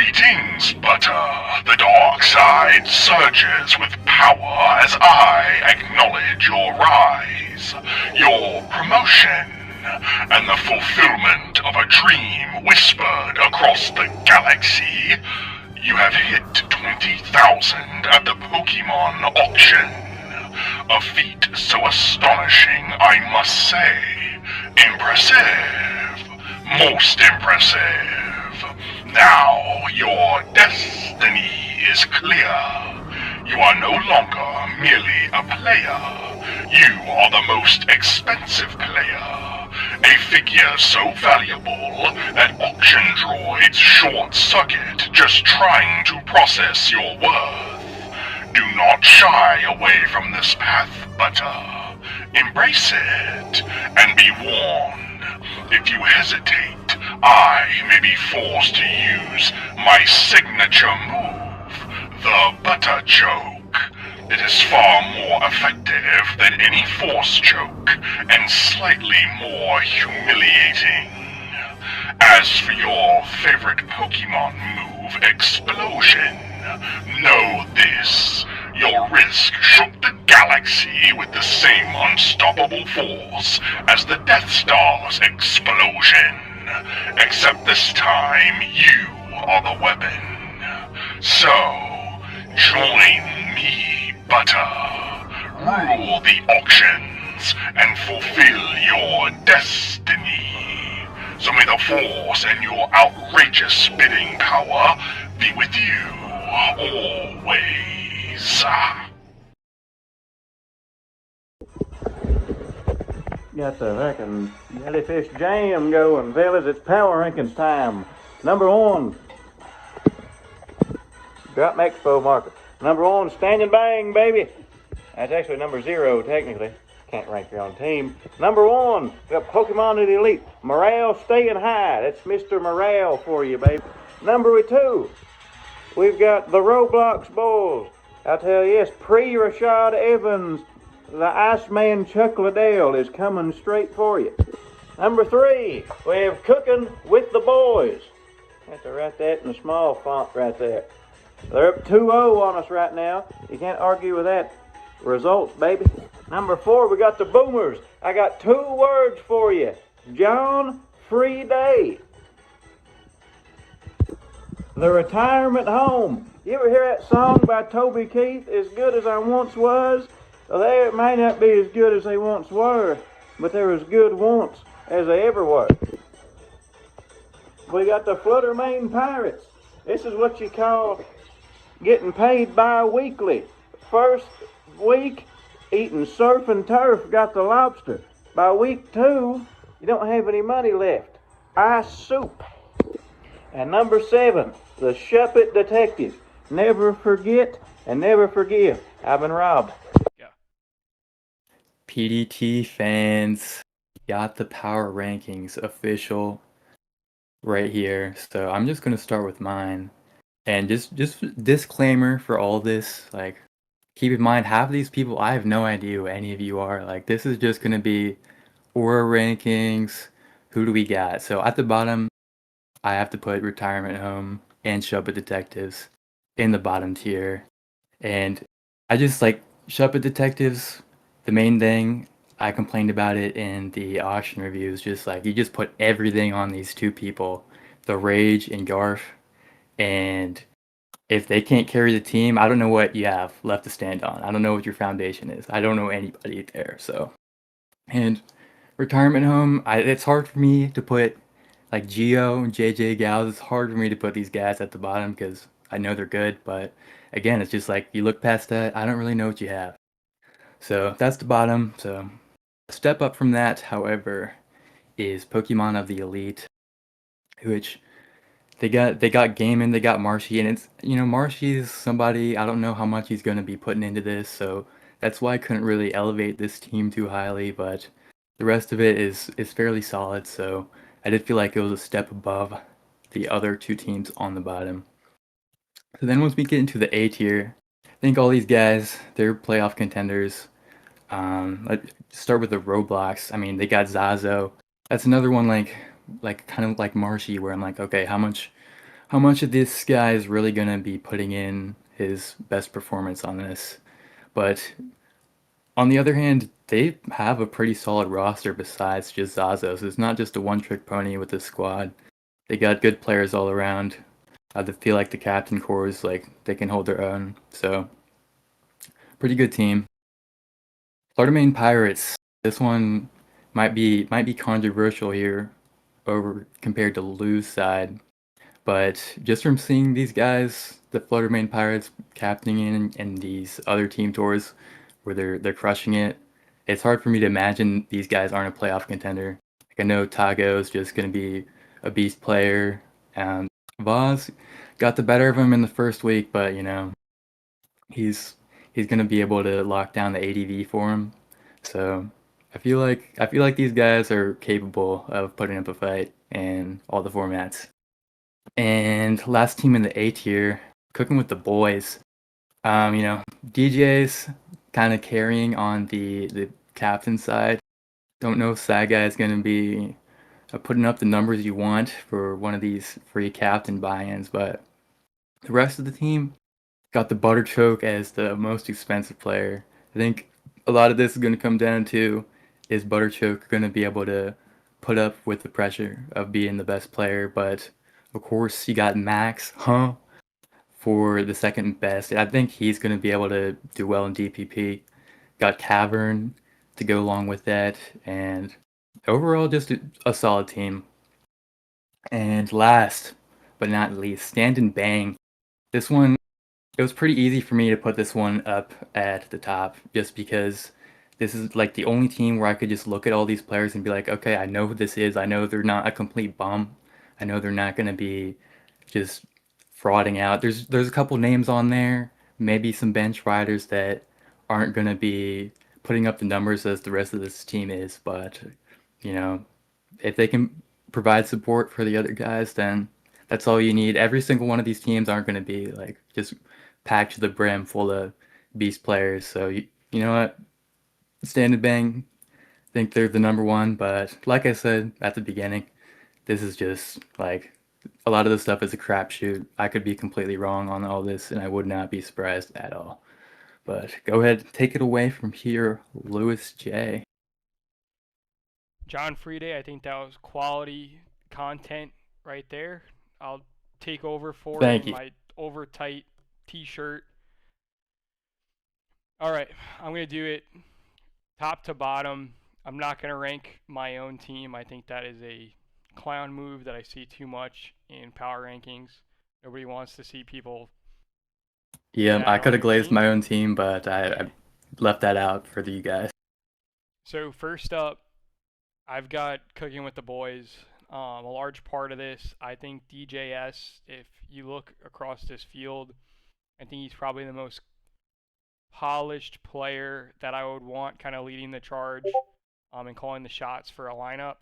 Greetings, Butter. The dark side surges with power as I acknowledge your rise, your promotion, and the fulfillment of a dream whispered across the galaxy. You have hit 20,000 at the Pokemon auction. A feat so astonishing, I must say. Impressive. Most impressive. Now your destiny is clear. You are no longer merely a player. You are the most expensive player. A figure so valuable that auction droids short-circuit just trying to process your worth. Do not shy away from this path, Butter. Embrace it, and be warned. If you hesitate, I may be forced to use my signature move, the Butterchoke. It is far more effective than any force choke, and slightly more humiliating. As for your favorite Pokemon move, Explosion, know this. Your risk shook the galaxy with the same unstoppable force as the Death Star's explosion. Except this time, you are the weapon. So, join me, Butter. Rule the auctions and fulfill your destiny. So may the Force and your outrageous bidding power be with you always. Got the fucking jellyfish jam going, fellas. It's power rankings time. Number 1. Drop Expo marker. Number 1, Standing Bang, baby. That's actually number 0, technically. Can't rank your own team. Number 1, we got Pokemon of the Elite. Morale staying high. That's Mr. Morale for you, baby. Number 2, we've got the Roblox Bulls. I'll tell you this, pre-Rashad Evans, the Iceman Chuck Liddell is coming straight for you. Number 3, we have Cooking with the Boys. I have to write that in a small font right there. They're up 2-0 on us right now. You can't argue with that. Results, baby. Number 4, we got the Boomers. I got 2 words for you. John Freeday. The Retirement Home. You ever hear that song by Toby Keith, As Good As I Once Was? Well, they may not be as good as they once were, but they're as good once as they ever were. We got the Flutter Main Pirates. This is what you call getting paid bi-weekly. First week, eating surf and turf, got the lobster. By week 2, you don't have any money left. Ice soup. And number 7, the Shuppet Detective. Never forget and never forgive. I've been robbed. PDT fans, got the power rankings official right here. So I'm just gonna start with mine, and just disclaimer for all this, like, keep in mind, half of these people, I have no idea who any of you are. Like, this is just gonna be aura rankings. Who do we got? So at the bottom, I have to put Retirement Home and Shuppet Detectives in the bottom tier, and I just like Shuppet Detectives. The main thing, I complained about it in the auction reviews, just like, you just put everything on these 2 people, the Rage and Garf, and if they can't carry the team, I don't know what you have left to stand on. I don't know what your foundation is. I don't know anybody there, so. And Retirement Home, it's hard for me to put, like, Geo and JJ Gals, it's hard for me to put these guys at the bottom, because I know they're good, but again, it's just like, you look past that, I don't really know what you have. So that's the bottom. So a step up from that, however, is Pokemon of the Elite, which they got Gaiman, they got Marshy, and it's, Marshy is somebody, I don't know how much he's going to be putting into this, so that's why I couldn't really elevate this team too highly, but the rest of it is fairly solid, so I did feel like it was a step above the other 2 teams on the bottom. So then once we get into the A tier, I think all these guys, they're playoff contenders. Let's start with the Roblox. I mean, they got Zazo. That's another one like kind of like Marshy, where I'm like, okay, how much how much of this guy is really going to be putting in his best performance on this. But on the other hand, they have a pretty solid roster besides just Zazos. It's not just a one-trick pony with this squad. They got good players all around. I feel like the captain core is like they can hold their own. So pretty good team. Florida Main Pirates. This one might be controversial here over compared to Lou's side. But just from seeing these guys, the Florida Main Pirates captaining in these other team tours where they're crushing it, it's hard for me to imagine these guys aren't a playoff contender. Like I know Tago is just going to be a beast player. Vaz got the better of him in the first week, but he's he's going to be able to lock down the ADV for him. So I feel like these guys are capable of putting up a fight in all the formats. And last team in the A tier, cooking with the boys. DJ's kind of carrying on the captain side. Don't know if Saga is going to be putting up the numbers you want for one of these free captain buy-ins, but the rest of the team got the Butterchoke as the most expensive player. I think a lot of this is going to come down to is Butterchoke going to be able to put up with the pressure of being the best player, but of course you got Max, for the second best. I think he's going to be able to do well in DPP. Got Cavern to go along with that, and overall just a solid team. And last but not least, Stand and Bang. This one, it was pretty easy for me to put this one up at the top just because this is like the only team where I could just look at all these players and be like, okay, I know who this is. I know they're not a complete bum. I know they're not going to be just frauding out. There's a couple names on there, maybe some bench riders that aren't going to be putting up the numbers as the rest of this team is, but you know, if they can provide support for the other guys, then that's all you need. Every single one of these teams aren't going to be like just packed to the brim full of beast players. So you know what? Stand and Bang, think they're the number one, but like I said at the beginning, this is just like a lot of this stuff is a crapshoot. I could be completely wrong on all this, and I would not be surprised at all. But go ahead, take it away from here, Lewis J. John Freeday, I think that was quality content right there. I'll take over for it Thank in you. my over tight t-shirt. All right, I'm going to do it top to bottom. I'm not going to rank my own team. I think that is a clown move that I see too much in power rankings. Nobody wants to see people Yeah, bad I on could have their glazed team. my own team, but I left that out for you guys. So first up, I've got Cooking with the Boys. A large part of this, I think DJS, if you look across this field, I think he's probably the most polished player that I would want kind of leading the charge and calling the shots for a lineup.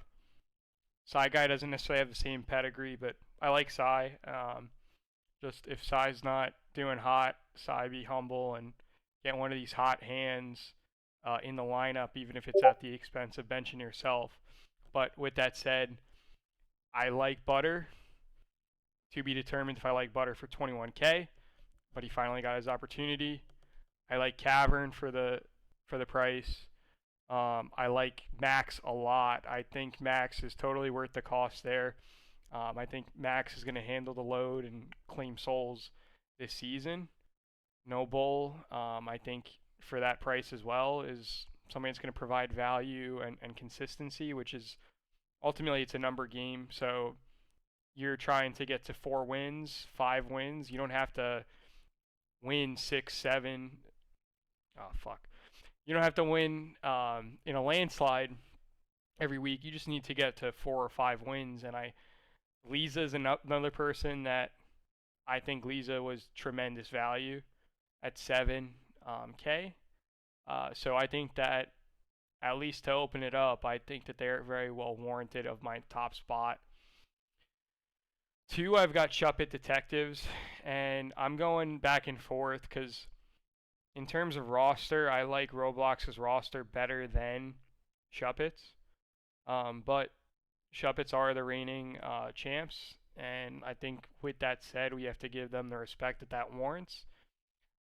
Sai Guy doesn't necessarily have the same pedigree, but I like Sai. Just if Sai's not doing hot, Sai be humble and get one of these hot hands in the lineup, even if it's at the expense of benching yourself. But with that said, I like Butter. To be determined if I like Butter for 21K, but he finally got his opportunity. I like Cavern for the price. I like Max a lot. I think Max is totally worth the cost there. I think Max is going to handle the load and claim souls this season. No Bull, I think for that price as well, is somebody that's going to provide value and consistency, which is ultimately it's a number game. So you're trying to get to 4 wins, 5 wins. You don't have to win 6, 7. Oh, fuck. You don't have to win in a landslide every week. You just need to get to 4 or 5 wins. And Lisa is another person that I think Lisa was tremendous value at 7K. So I think that at least to open it up, I think that they're very well warranted of my top spot. 2, I've got Shuppet Detectives, and I'm going back and forth because in terms of roster, I like Roblox's roster better than Shuppets. But Shuppets are the reigning champs, And I think with that said, we have to give them the respect that warrants.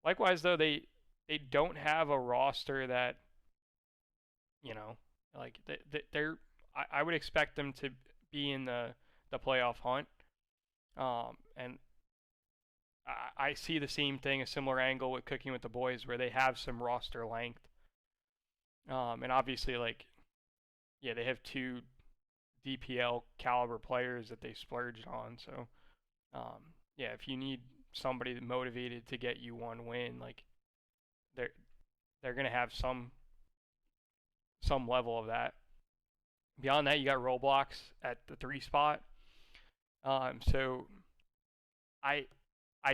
Likewise, though, they don't have a roster that, like they're. I would expect them to be in the playoff hunt. And I see the same thing, a similar angle with Cooking with the Boys, where they have some roster length. And obviously, they have 2 DPL caliber players that they splurged on. So, if you need somebody motivated to get you 1 win, they're gonna have some level of that. Beyond that, you got Roblox at the 3 spot. So I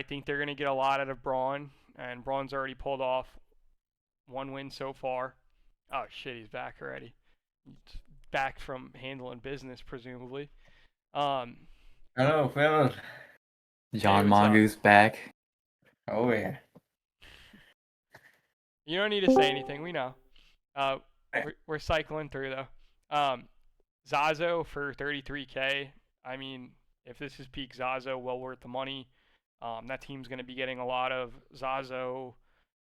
think they're gonna get a lot out of Braun, and Braun's already pulled off 1 win so far. Oh shit, he's back already. He's back from handling business, presumably. Hello, fellas. John Hey, what's up? Mongoose back. Oh, yeah. You don't need to say anything. We know. We're cycling through though. Zazo for 33K. I mean, if this is peak Zazo, well worth the money. That team's going to be getting a lot of Zazo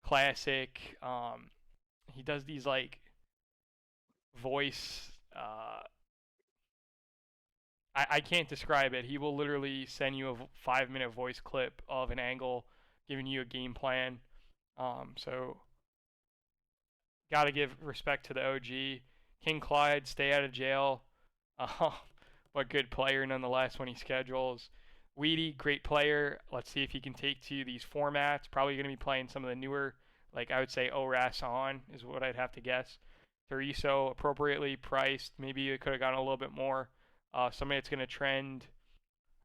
classic. He does these voice. I can't describe it. He will literally send you a 5-minute voice clip of an angle, giving you a game plan. So gotta give respect to the OG. King Clyde, stay out of jail. But good player nonetheless when he schedules. Weedy, great player. Let's see if he can take to these formats. Probably going to be playing some of the newer, I would say ORAS on is what I'd have to guess. Thuriso, appropriately priced. Maybe it could have gone a little bit more. Somebody that's going to trend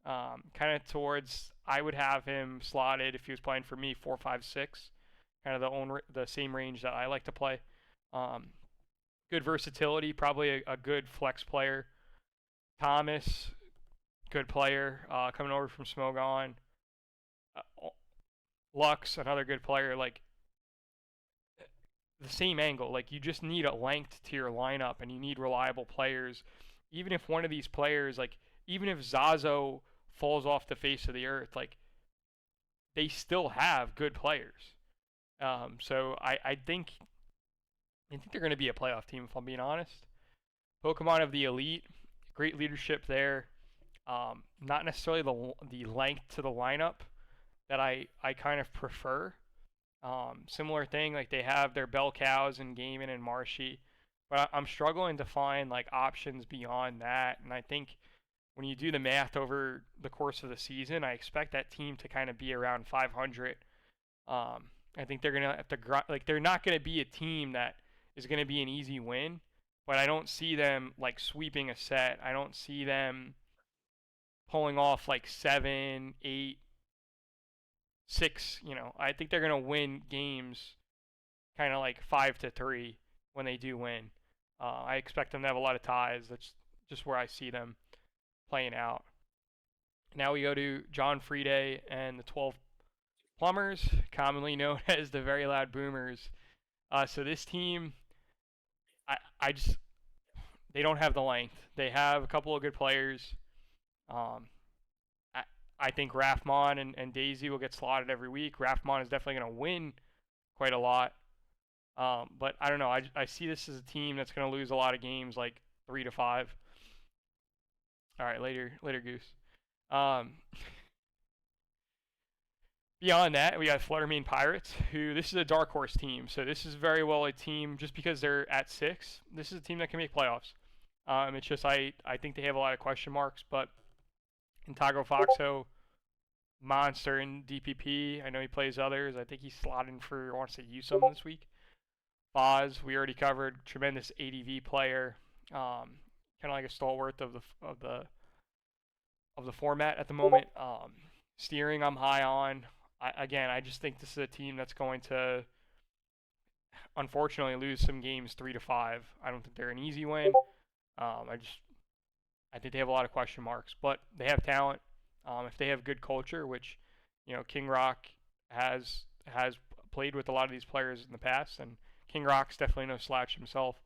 kind of towards, I would have him slotted if he was playing for me 4, 5, 6. Kind of the same range that I like to play. Good versatility, probably a good flex player. Thomas, good player, coming over from Smogon. Lux, another good player. The same angle. You just need a length to your lineup, and you need reliable players. Even if one of these players, even if Zazo falls off the face of the earth, they still have good players. So I think they're going to be a playoff team, if I'm being honest. Pokemon of the Elite, great leadership there. Not necessarily the length to the lineup that I kind of prefer. Similar thing, they have their bell cows in Gaiman and Marshy, but I'm struggling to find options beyond that. And I think when you do the math over the course of the season, I expect that team to kind of be around 500. I think they're gonna have to they're not gonna be a team that is gonna be an easy win, but I don't see them sweeping a set. I don't see them pulling off 7, 8, 6. I think they're gonna win games kind of 5-3 when they do win. I expect them to have a lot of ties. That's just where I see them playing out. Now we go to John Freeday and the 12 Plumbers, commonly known as the Very Loud Boomers. So this team, they don't have the length. They have a couple of good players. I think Rathmon and Daisy will get slotted every week. Rathmon is definitely going to win quite a lot. But I don't know. I see this as a team that's going to lose a lot of games, 3-5. All right, later, Goose. Beyond that, we got Fluttermane Pirates, who this is a dark horse team. So this is very well a team, just because they're at 6, this is a team that can make playoffs. It's just I think they have a lot of question marks, but Intago Foxo, monster in DPP. I know he plays others. I think he's slotting for, I want to say, USUM this week. Foz, we already covered. Tremendous ADV player. Kind of like a stalwart of the format at the moment. Steering, I'm high on. I just think this is a team that's going to, unfortunately, lose some games 3-5. I don't think they're an easy win. I think they have a lot of question marks, but they have talent. If they have good culture, which, King Rock has played with a lot of these players in the past, and King Rock's definitely no slouch himself.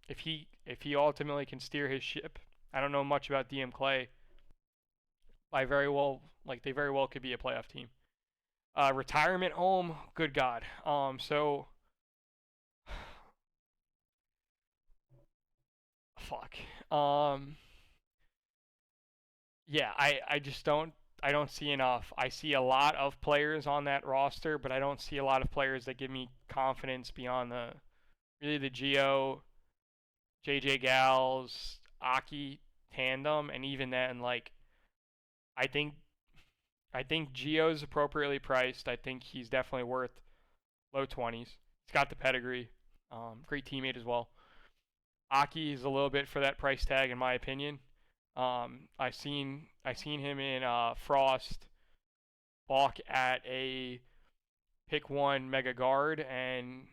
If he ultimately can steer his ship, I don't know much about DM Clay, they very well could be a playoff team. Retirement home, good God. So fuck. Yeah, I just don't see enough. I see a lot of players on that roster, but I don't see a lot of players that give me confidence beyond the Geo, JJ Gals, Aki tandem, and even then, like, I think Geo's appropriately priced. I think he's definitely worth low 20s. He's got the pedigree. Great teammate as well. Aki is a little bit for that price tag, in my opinion. I seen him in Frost balk at a pick 1 mega guard, and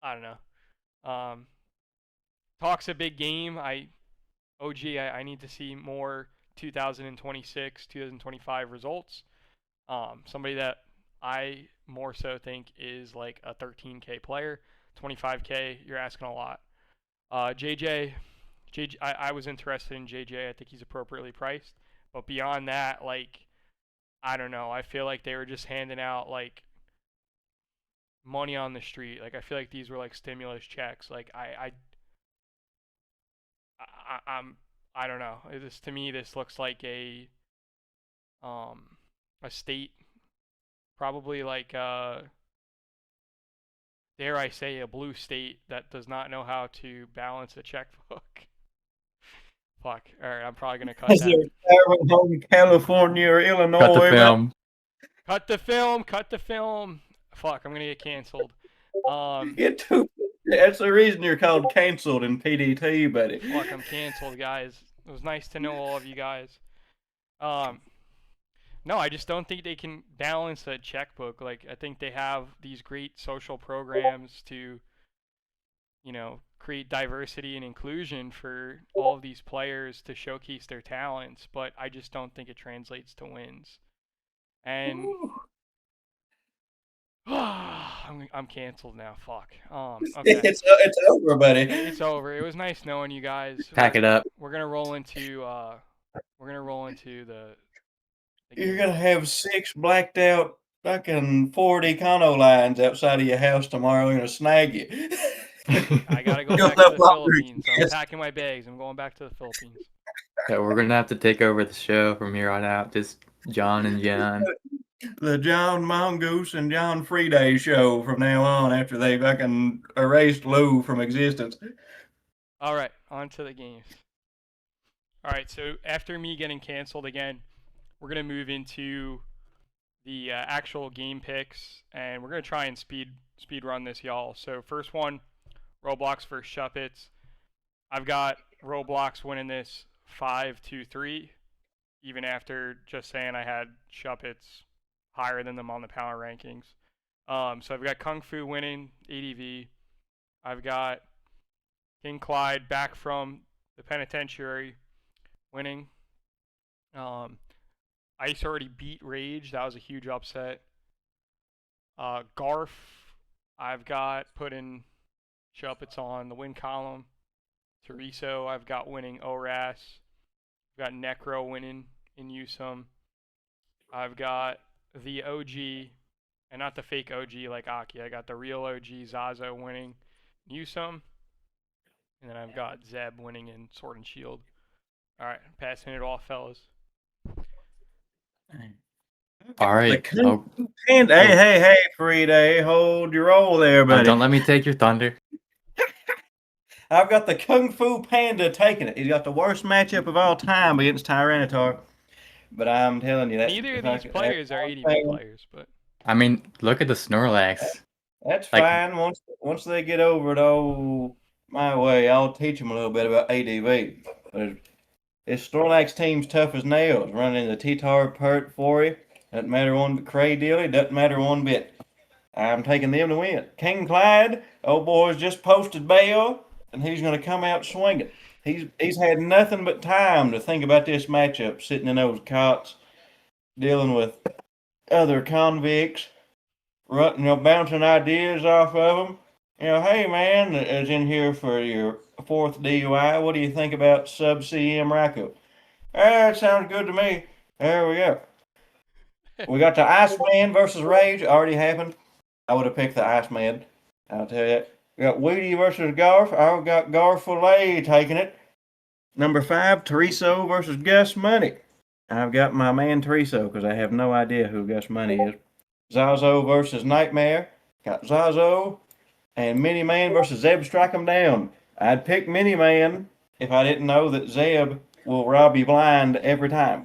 I don't know. Talks a big game. I need to see more 2026, 2025 results. Somebody that I more so think is like a 13K player. 25K, you're asking a lot. JJ, I was interested in JJ. I think he's appropriately priced. But beyond that, like, I don't know. I feel like they were just handing out, like, money on the street. Like, I feel like these were, like, stimulus checks. Like, I don't know. To me, this looks like a state, probably like, dare I say, a blue state that does not know how to balance a checkbook. Fuck. All right, I'm probably gonna cut Is that. there a home in California or Illinois? Cut the film. Cut the film. Cut the film. Fuck, I'm gonna get canceled. That's the reason you're called canceled in PDT, buddy. Fuck, I'm canceled, guys. It was nice to know all of you guys. No, I just don't think they can balance a checkbook. Like, I think they have these great social programs to, you know, create diversity and inclusion for all of these players to showcase their talents, but I just don't think it translates to wins. And I'm canceled now. Fuck. Okay. It's over, buddy. It's over. It was nice knowing you guys. Pack it up. We're gonna roll into the You're gonna have 6 blacked out fucking 40 Econo lines outside of your house tomorrow. They're gonna snag you. I gotta go back to the Philippines. I'm packing my bags. I'm going back to the Philippines. Yeah, we're gonna have to take over the show from here on out. Just John and John. The John Mongoose and John Freeday show from now on after they fucking erased Lou from existence. All right, on to the games. All right, so after me getting canceled again, we're going to move into the actual game picks, and we're going to try and speed run this, y'all. So first one, Roblox versus Shuppets. I've got Roblox winning this 5-3, even after just saying I had Shuppets higher than them on the power rankings. So I've got Kung Fu winning ADV. I've got King Clyde back from the penitentiary winning. Ice already beat Rage. That was a huge upset. Garf, I've got putting Shuppets on the win column. Teriso, I've got winning ORAS. I've got Necro winning in Usum. I've got the OG, and not the fake OG like Aki. I got the real OG Zazo winning Usum. And then I've got Zeb winning in Sword and Shield. All right, passing it off, fellas. All right. Hey, Freeday, hold your roll there, buddy. Don't let me take your thunder. I've got the Kung Fu Panda taking it. He's got the worst matchup of all time against Tyranitar. But I'm telling you that neither of these players are ADV players, but I mean, look at the Snorlax. That's fine. Once they get over it my way, I'll teach them a little bit about ADV. But this Snorlax team's tough as nails, running the T-Tar Pert for you. Doesn't matter one bit. Cray Dilly, doesn't matter one bit. I'm taking them to win. King Clyde, old boy's just posted bail, and he's going to come out swinging. He's had nothing but time to think about this matchup, sitting in those cots, dealing with other convicts, bouncing ideas off of them. Hey man, is in here for your 4th DUI. What do you think about sub-CM Racco? That sounds good to me. There we go. We got the Iceman versus Rage. Already happened. I would have picked the Iceman. I'll tell you. We got Weedy versus Garf. I've got Garf Filet taking it. Number 5, Teresa versus Gus Money. I've got my man Teresa because I have no idea who Gus Money is. Zazo versus Nightmare. Got Zazo. And Mini Man versus Zeb Strike 'em Down. I'd pick Mini Man if I didn't know that Zeb will rob you blind every time.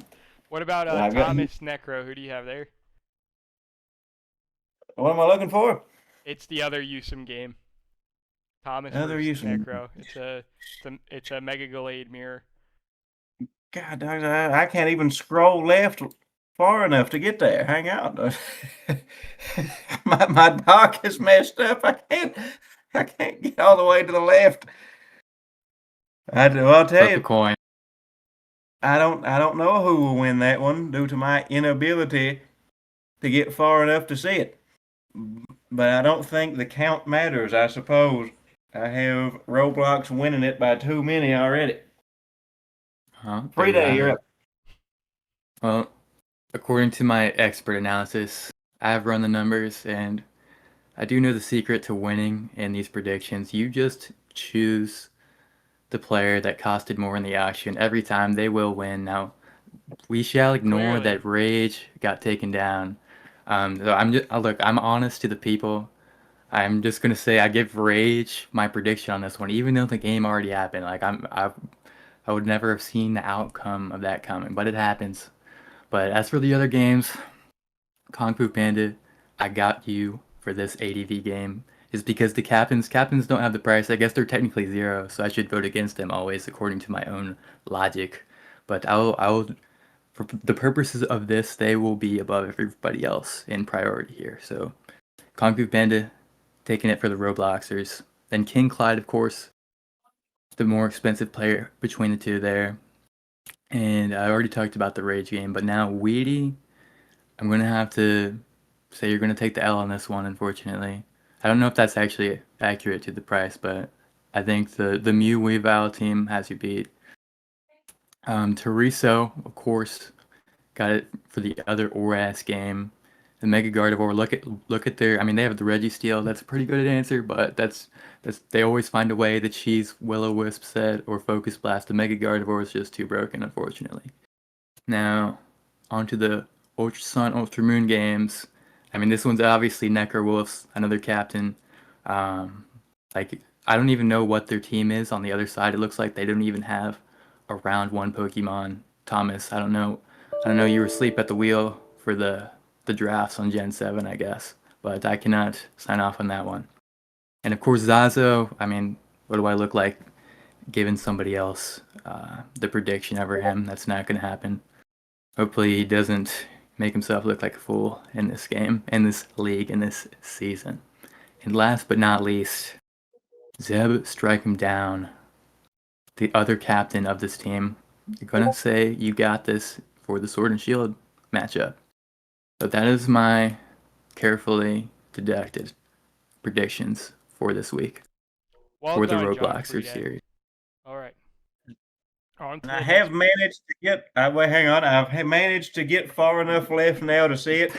What about Well, Thomas Necro? Who do you have there? What am I looking for? It's the other Usum game. Thomas Other versus Usum. Necro. It's a Mega Gallade mirror. God, I can't even scroll left far enough to get there. Hang on. my dock is messed up. I can't get all the way to the left. I'll tell Flip a you, coin. I don't know who will win that one due to my inability to get far enough to see it. But I don't think the count matters, I suppose. I have Roblox winning it by too many already. Freeday, you're up. Well, according to my expert analysis, I've run the numbers and I do know the secret to winning in these predictions. You just choose the player that costed more in the auction. Every time they will win. Now, we shall ignore Clearly. that Rage got taken down. So I'm honest to the people. I'm just gonna say I give Rage my prediction on this one, even though the game already happened. Like I would never have seen the outcome of that coming, but it happens. But as for the other games, Kung Fu Panda, I got you for this ADV game. Is because the captains don't have the price. I guess they're technically 0, so I should vote against them always according to my own logic. But I will for the purposes of this, they will be above everybody else in priority here. So Kung Fu Panda taking it for the Robloxers. Then King Clyde, of course, the more expensive player between the two there. And I already talked about the Rage game, but now Weedy, I'm going to have to say you're going to take the L on this one, unfortunately. I don't know if that's actually accurate to the price, but I think the Mew Weavile team has you beat. Tereso, of course, got it for the other ORAS game. The Mega Gardevoir, look at their. I mean, they have the Registeel. That's a pretty good answer, but that's they always find a way. The Cheese Will-O-Wisp set or Focus Blast. The Mega Gardevoir is just too broken, unfortunately. Now, onto the Ultra Sun, Ultra Moon games. I mean, this one's obviously Necrowolf's, another captain. Like, I don't even know what their team is on the other side. It looks like they don't even have a round 1 Pokemon. Thomas, I don't know. You were asleep at the wheel for the drafts on Gen 7, I guess. But I cannot sign off on that one. And of course, Zazo, I mean, what do I look like giving somebody else the prediction over him? That's not going to happen. Hopefully he doesn't make himself look like a fool in this game, in this league, in this season. And last but not least, Zeb Strike him down, the other captain of this team. You're going to say you got this for the Sword and Shield matchup. So that is my carefully deducted predictions for this week for the Robloxer series. All right. I have managed to get. Wait, hang on. I've managed to get far enough left now to see it.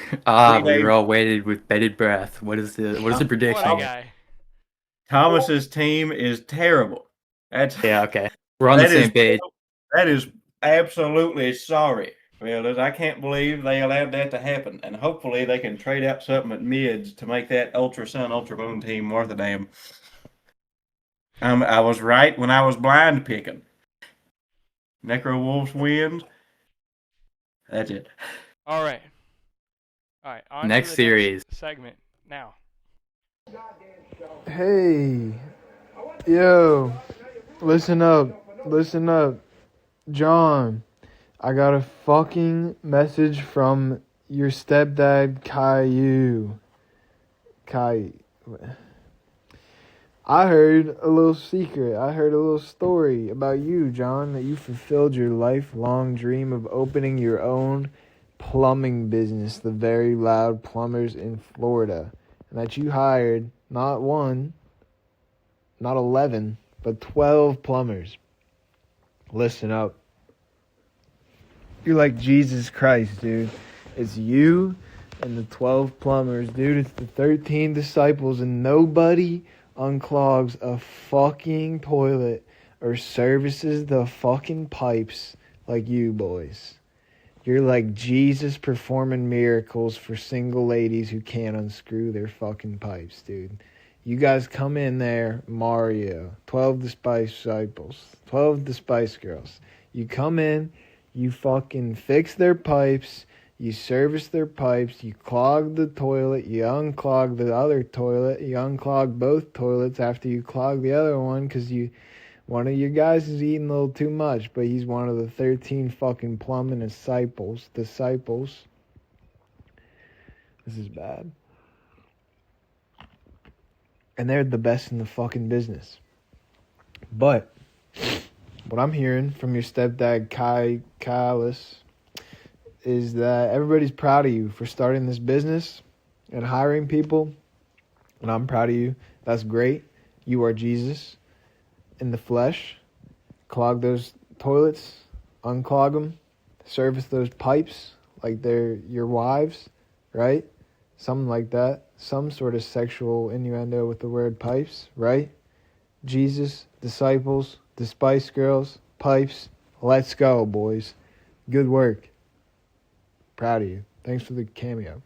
We were all waited with bated breath. What is the prediction? What a guy. Thomas's team is terrible. Yeah, okay. We're on the same page. That is absolutely sorry, fellas. I can't believe they allowed that to happen. And hopefully they can trade out something at mids to make that Ultra Sun, Ultra Moon team worth a damn. I was right when I was blind picking. Necrowolves wins. That's it. All right. On next to the series. Next segment now. Hey, yo, listen up, John. I got a fucking message from your stepdad, Caillou. I heard a little secret. I heard a little story about you, John, that you fulfilled your lifelong dream of opening your own plumbing business, the Very Loud Plumbers in Florida, and that you hired not 1, not 11, but 12 plumbers. Listen up. You're like Jesus Christ, dude. It's you and the 12 plumbers, dude. It's the 13 disciples, and nobody unclogs a fucking toilet or services the fucking pipes like you boys. You're like Jesus performing miracles for single ladies who can't unscrew their fucking pipes, dude. You guys come in there, Mario, 12 disciples, 12 the Spice Girls. You come in, you fucking fix their pipes, you service their pipes, you clog the toilet, you unclog the other toilet, you unclog both toilets after you clog the other one because one of your guys is eating a little too much, but he's one of the 13 fucking plumbing disciples. This is bad. And they're the best in the fucking business. But what I'm hearing from your stepdad, Kailis, is that everybody's proud of you for starting this business and hiring people. And I'm proud of you. That's great. You are Jesus in the flesh. Clog those toilets, unclog them, service those pipes like they're your wives, right? Something like that. Some sort of sexual innuendo with the word pipes, right? Jesus, disciples, the Spice Girls, pipes. Let's go, boys. Good work. Proud of you. Thanks for the cameo.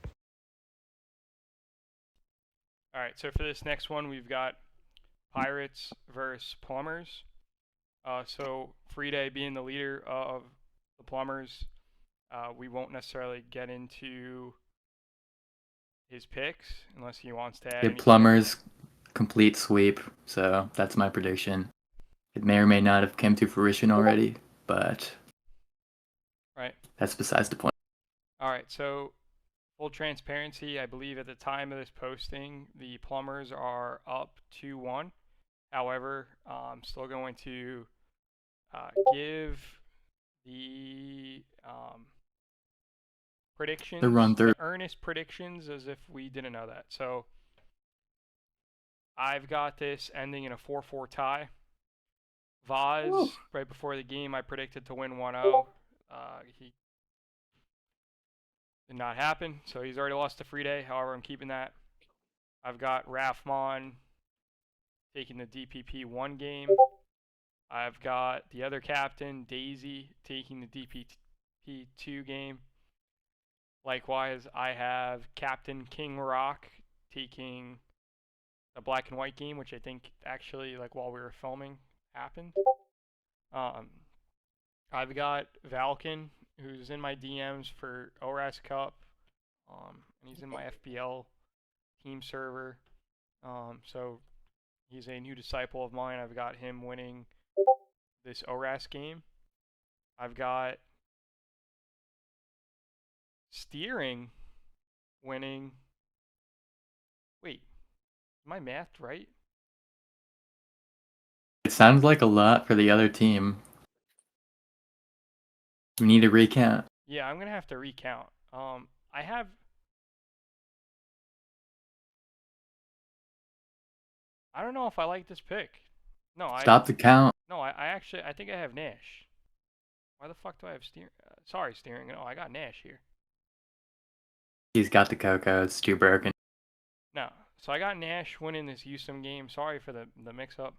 All right, so for this next one, we've got Pirates versus Plumbers. So Freeday being the leader of the Plumbers, we won't necessarily get into his picks unless he wants to add The anything. Plumbers complete sweep, so that's my prediction. It may or may not have come to fruition already, but right. That's besides the point. All right, so full transparency, I believe at the time of this posting, the Plumbers are up 2-1. However, I'm still going to give the predictions, the earnest predictions, as if we didn't know that. So I've got this ending in a 4-4 tie. Vaz, right before the game, I predicted to win 1-0. He did not happen, so he's already lost to Freeday. However, I'm keeping that. I've got Rafmon taking the DPP 1 game. I've got the other captain, Daisy, taking the DPP 2 game. Likewise, I have Captain King Rock taking a black and white game, which I think actually, like while we were filming, happened. I've got Valken, who's in my DMs for ORAS Cup, and he's in my FBL team server. So he's a new disciple of mine. I've got him winning this ORAS game. I've got Steering winning. Wait, is my math right? It sounds like a lot for the other team. We need to recount. Yeah, I'm gonna have to recount. I don't know if I like this pick. No, Stop the count. No, I think I have Nash. Why the fuck do I have Steering? Sorry, Steering. No, I got Nash here. He's got the Coco. It's too broken. No, so I got Nash winning this Houston game. Sorry for the mix-up,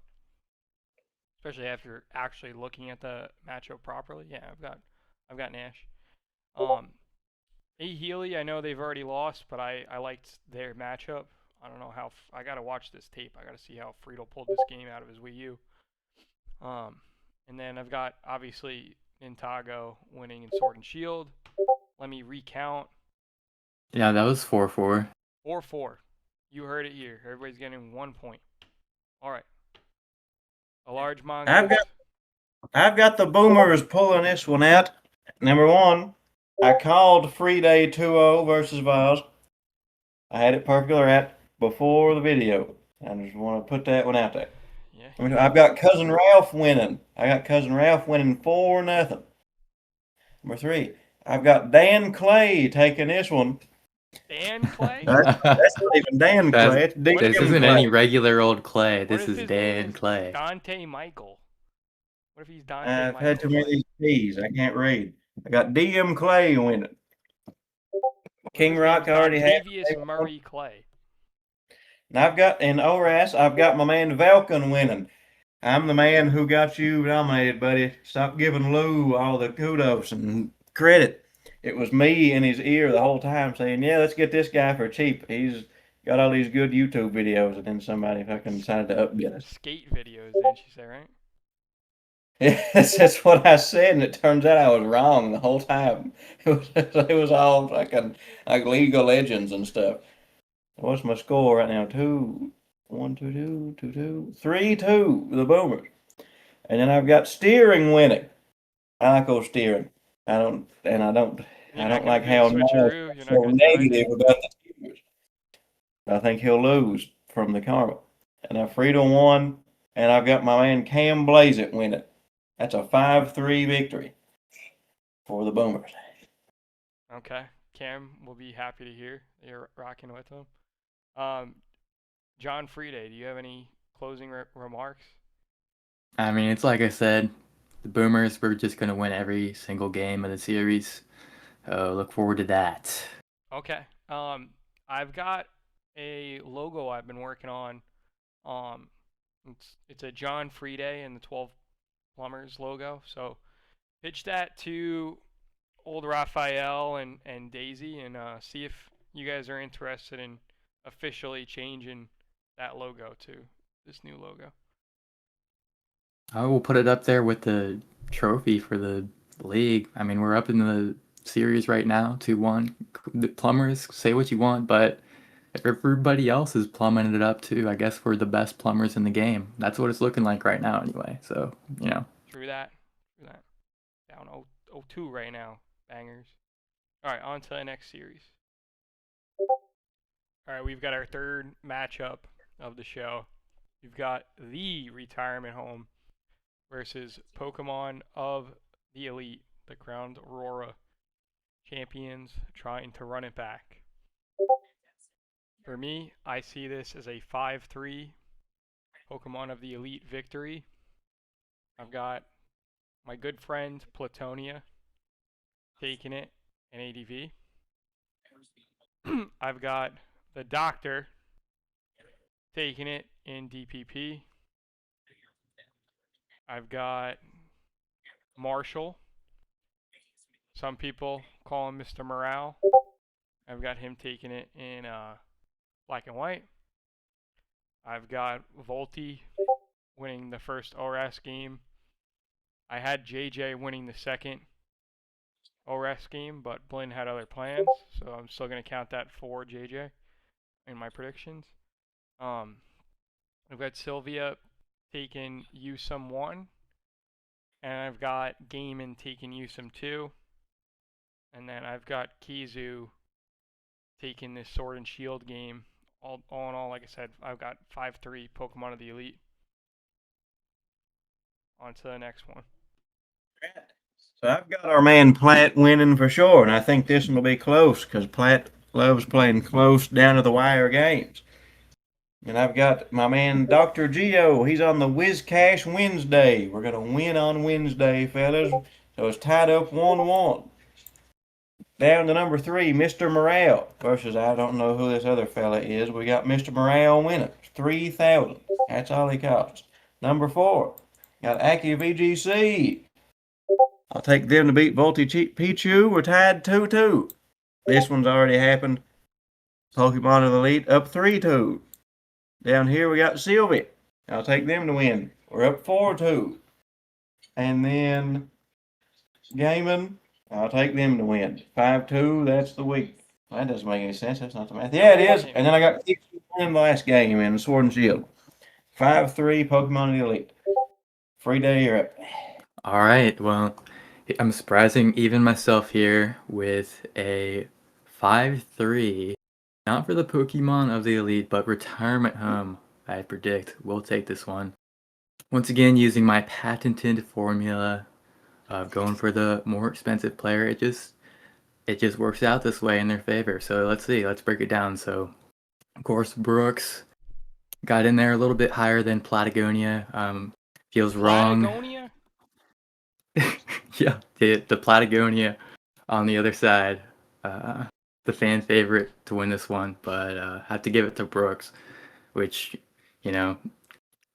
especially after actually looking at the matchup properly. Yeah, I've got Nash. A Healy, I know they've already lost, but I liked their matchup. I don't know how. I gotta watch this tape. I gotta see how Friedel pulled this game out of his Wii U. And then I've got obviously Nintago winning in Sword and Shield. Let me recount. Yeah, that was 4-4. 4-4. You heard it here. Everybody's getting 1 point. All right. alargemongoose. I've got the Boomers pulling this one out. Number one, I called Freeday 2-0 versus Vaz. I had it perfectly right before the video. I just want to put that one out there. Yeah. I mean, I've got Cousin Ralph winning. 4-0. Number three, I've got Dan Clay taking this one. Dan Clay? That's not even Dan Clay. It's this isn't Clay. any regular old Clay. This What if is his Dan name is Clay. Dante Michael. What if he's Dante I've Michael? had too many of these P's. I can't read. I got DM Clay winning. King Rock already had. Devious Murray Clay. And I've got in ORAS, I've got my man Valken winning. I'm the man who got you nominated, buddy. Stop giving Lou all the kudos and credit. It was me in his ear the whole time saying, yeah, let's get this guy for cheap. He's got all these good YouTube videos, and then somebody fucking decided to upbid us. Skate videos, didn't you say, right? Yes, that's what I said, and it turns out I was wrong the whole time. It was all fucking like League of Legends and stuff. What's my score right now? 3-2, the Boomers. And then I've got steering winning. I like old steering. I don't like how Niall's so negative about the Steelers. I think he'll lose from the karma. And I've Freeday won, and I've got my man Cam Blazett winning. That's a 5-3 victory for the Boomers. Okay. Cam will be happy to hear you're rocking with him. John Freeday, do you have any closing remarks? I mean, it's like I said, the Boomers were just going to win every single game of the series. Look forward to that. Okay. I've got a logo I've been working on. It's a John Freeday and the 12 Plumbers logo. So pitch that to old Raphael and Daisy and see if you guys are interested in officially changing that logo to this new logo. I will put it up there with the trophy for the league. I mean, we're up in the series right now, 2-1. The Plumbers, say what you want, but if everybody else is plumbing it up too, I guess we're the best plumbers in the game. That's what it's looking like right now anyway. So, you know. True that. Down 0-2 right now. Bangers. All right, on to the next series. All right, we've got our third matchup of the show. We've got the retirement home versus Pokemon of the Elite, the crowned Aurora champions trying to run it back. For me, I see this as a 5-3 Pokemon of the Elite victory. I've got my good friend Platonia taking it in ADV. I've got the Doctor taking it in DPP. I've got Marshall. Some people call him Mr. Morale. I've got him taking it in Black and White. I've got Volty winning the first ORAS game. I had JJ winning the second ORAS game, but Blinn had other plans, so I'm still going to count that for JJ in my predictions. I've got Sylvia taking Usum 1, and I've got Gaiman taking Usum 2, and then I've got Kizu taking this Sword and Shield game. All in all, like I said, I've got 5-3 Pokemon of the Elite. On to the next one. So I've got our man Platt winning for sure, and I think this one will be close because Platt loves playing close down to the wire games. And I've got my man Dr. Geo. He's on the Whiz Cash Wednesday. We're going to win on Wednesday, fellas. So it's tied up 1-1. Down to number 3, Mr. Morale versus I don't know who this other fella is. We got Mr. Morale winning. 3,000. That's all he costs. Number 4, got Aki VGC. I'll take them to beat Volty Pichu. We're tied 2-2. This one's already happened. Pokemon of the Elite up 3-2. Down here we got Sylvie. I'll take them to win. We're up 4-2. And then Gaiman, I'll take them to win. 5-2, that's the week. That doesn't make any sense. That's not the math. Yeah, it is. And then I got Kixu winning the last game in Sword and Shield. 5-3 Pokemon of the Elite. Freeday, you're up. All right, well, I'm surprising even myself here with a 5-3. Not for the Pokemon of the Elite, but retirement home, I predict. We'll take this one. Once again, using my patented formula of going for the more expensive player, it just works out this way in their favor. So let's see. Let's break it down. So, of course, Brooks got in there a little bit higher than Patagonia. Feels wrong. Patagonia? Yeah, the Patagonia on the other side. Uh, the fan favorite to win this one, but have to give it to Brooks, which, you know,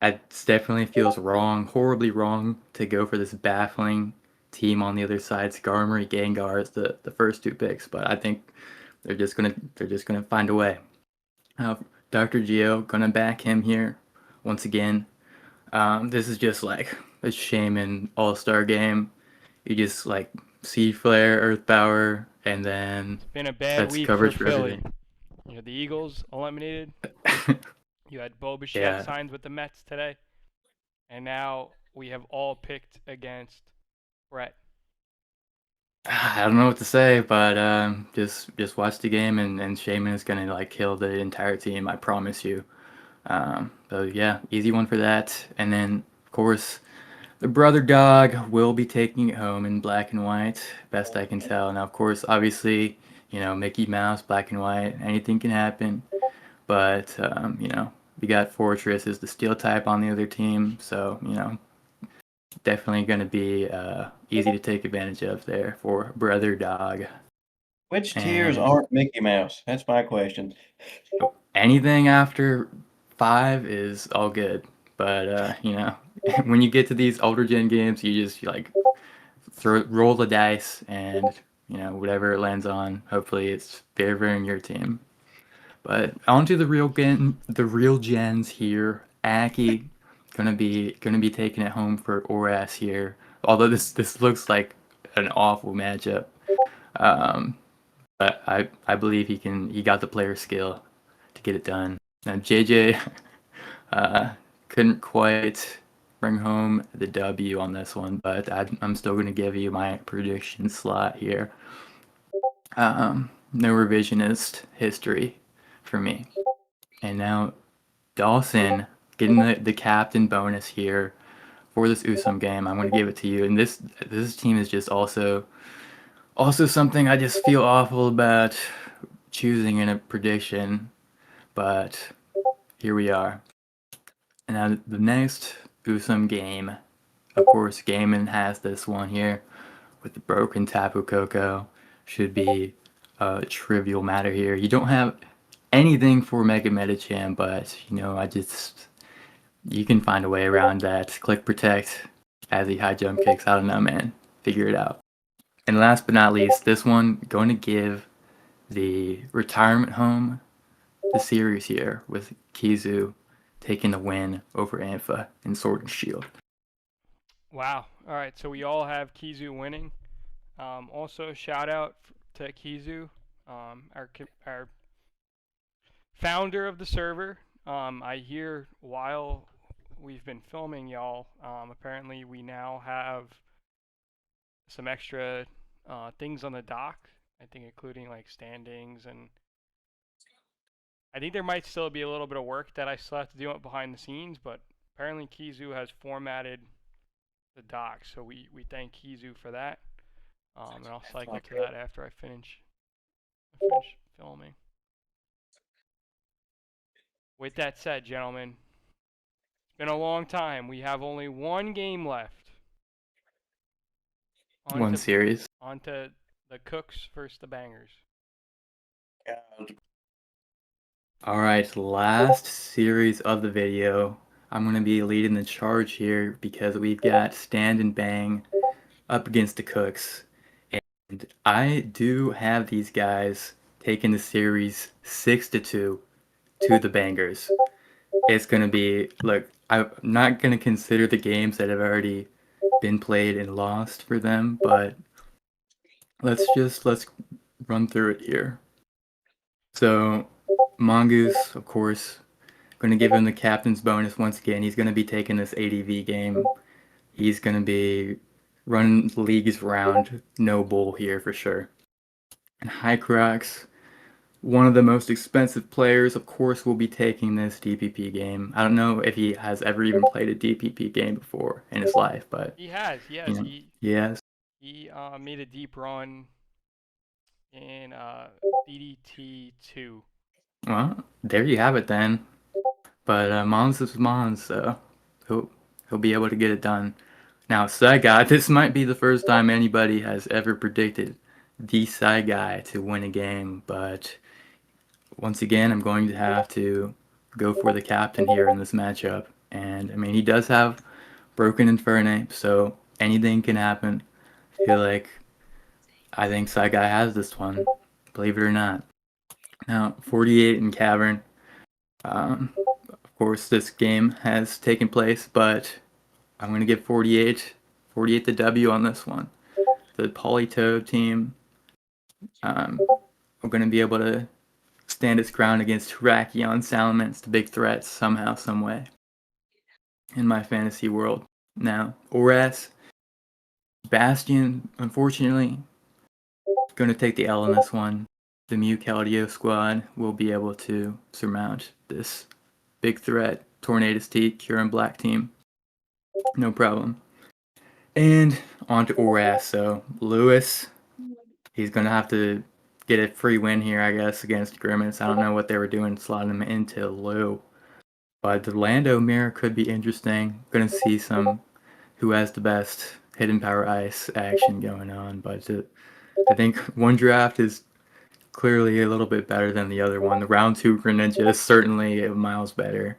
it definitely feels wrong, horribly wrong, to go for this baffling team on the other side. Skarmory, Gengar is the first two picks, but I think they're just gonna find a way. Dr. Geo gonna back him here once again. This is just like a Shaman All-Star game. You just like Sea Flare, Earth Power, and then Been a bad that's week for coverage for Philly. everything. You know, the Eagles eliminated. You had Bo Bichette Yeah. signed with the Mets today. And now we have all picked against Brett. I don't know what to say, but just watch the game, and Shaman is gonna like kill the entire team. I promise you. So yeah, easy one for that. And then of course the brother dog will be taking it home in black and white, best I can tell. Now of course, obviously, Mickey Mouse, black and white, anything can happen. But we got Fortress is the steel type on the other team, so definitely going to be easy to take advantage of there for brother dog. Which tiers And aren't Mickey Mouse? That's my question. anything after 5 is all good, but when you get to these older gen games, you just like roll the dice, and whatever it lands on, hopefully it's favoring your team. But onto the real gens here. Aki gonna be taking it home for Oras here. Although this looks like an awful matchup, um, but I believe he got the player skill to get it done. Now JJ couldn't quite bring home the W on this one, but I'm still gonna give you my prediction slot here. No revisionist history for me. And now Dawson getting the captain bonus here for this Usum game. I'm going to give it to you. And this team is just also something I just feel awful about choosing in a prediction, but here we are. And now the next Usum game, of course, Gaiman has this one here with the broken Tapu Koko. Should be a trivial matter here. You don't have anything for Mega Medicham, but you can find a way around that. Click Protect as he high jump kicks. I don't know, man. Figure it out. And last but not least, this one going to give the retirement home the series here with Kizu taking the win over Ampha in Sword and Shield. Wow. All right. So we all have Kizu winning. Also, shout out to Kizu, our founder of the server. I hear while we've been filming, y'all, apparently we now have some extra things on the dock. I think including like standings, and I think there might still be a little bit of work that I still have to do behind the scenes, but apparently Kizu has formatted the dock, so we thank Kizu for that. And I'll cycle to that after I finish filming. With that said, gentlemen, it's been a long time. We have only one game left. One series. On to the Cooks versus the Bangers. All right, last series of the video. I'm going to be leading the charge here because we've got Stand and Bang up against the Cooks. And I do have these guys taking the series 6-2 to the Bangers. It's going to be, look, I'm not going to consider the games that have already been played and lost for them, but let's run through it here. So, Mongoose, of course, going to give him the captain's bonus once again. He's going to be taking this ADV game. He's going to be running leagues round no bull here for sure. And Hycrox, one of the most expensive players, of course, will be taking this DPP game. I don't know if he has ever even played a DPP game before in his life, but He has, yes. He has. He made a deep run in DDT 2. Well, there you have it then. But Mons is Mons, so he'll be able to get it done. Now, Saigai, this might be the first time anybody has ever predicted the Saigai to win a game, but once again, I'm going to have to go for the captain here in this matchup. And, I mean, he does have Broken Infernape, so anything can happen. I think Saigai has this one, believe it or not. Now, 48 in Cavern. Of course, this game has taken place, but I'm going to give 48 the W on this one. The Polytoad team are going to be able to stand its ground against Terrakion, Salamence, the big threats, somehow, someway, in my fantasy world. Now, Oras, Bastion, unfortunately, going to take the L on this one. The Mew Keldeo squad will be able to surmount this big threat, Tornadus T, Curin Black team. No problem. And on to Oras. So, Lewis, he's going to have to get a free win here, I guess, against Grimace. I don't know what they were doing, slotting him into Lou. But the Lando mirror could be interesting. Going to see some who has the best hidden power ice action going on. But I think one draft is clearly a little bit better than the other one. The round 2 Greninja is certainly miles better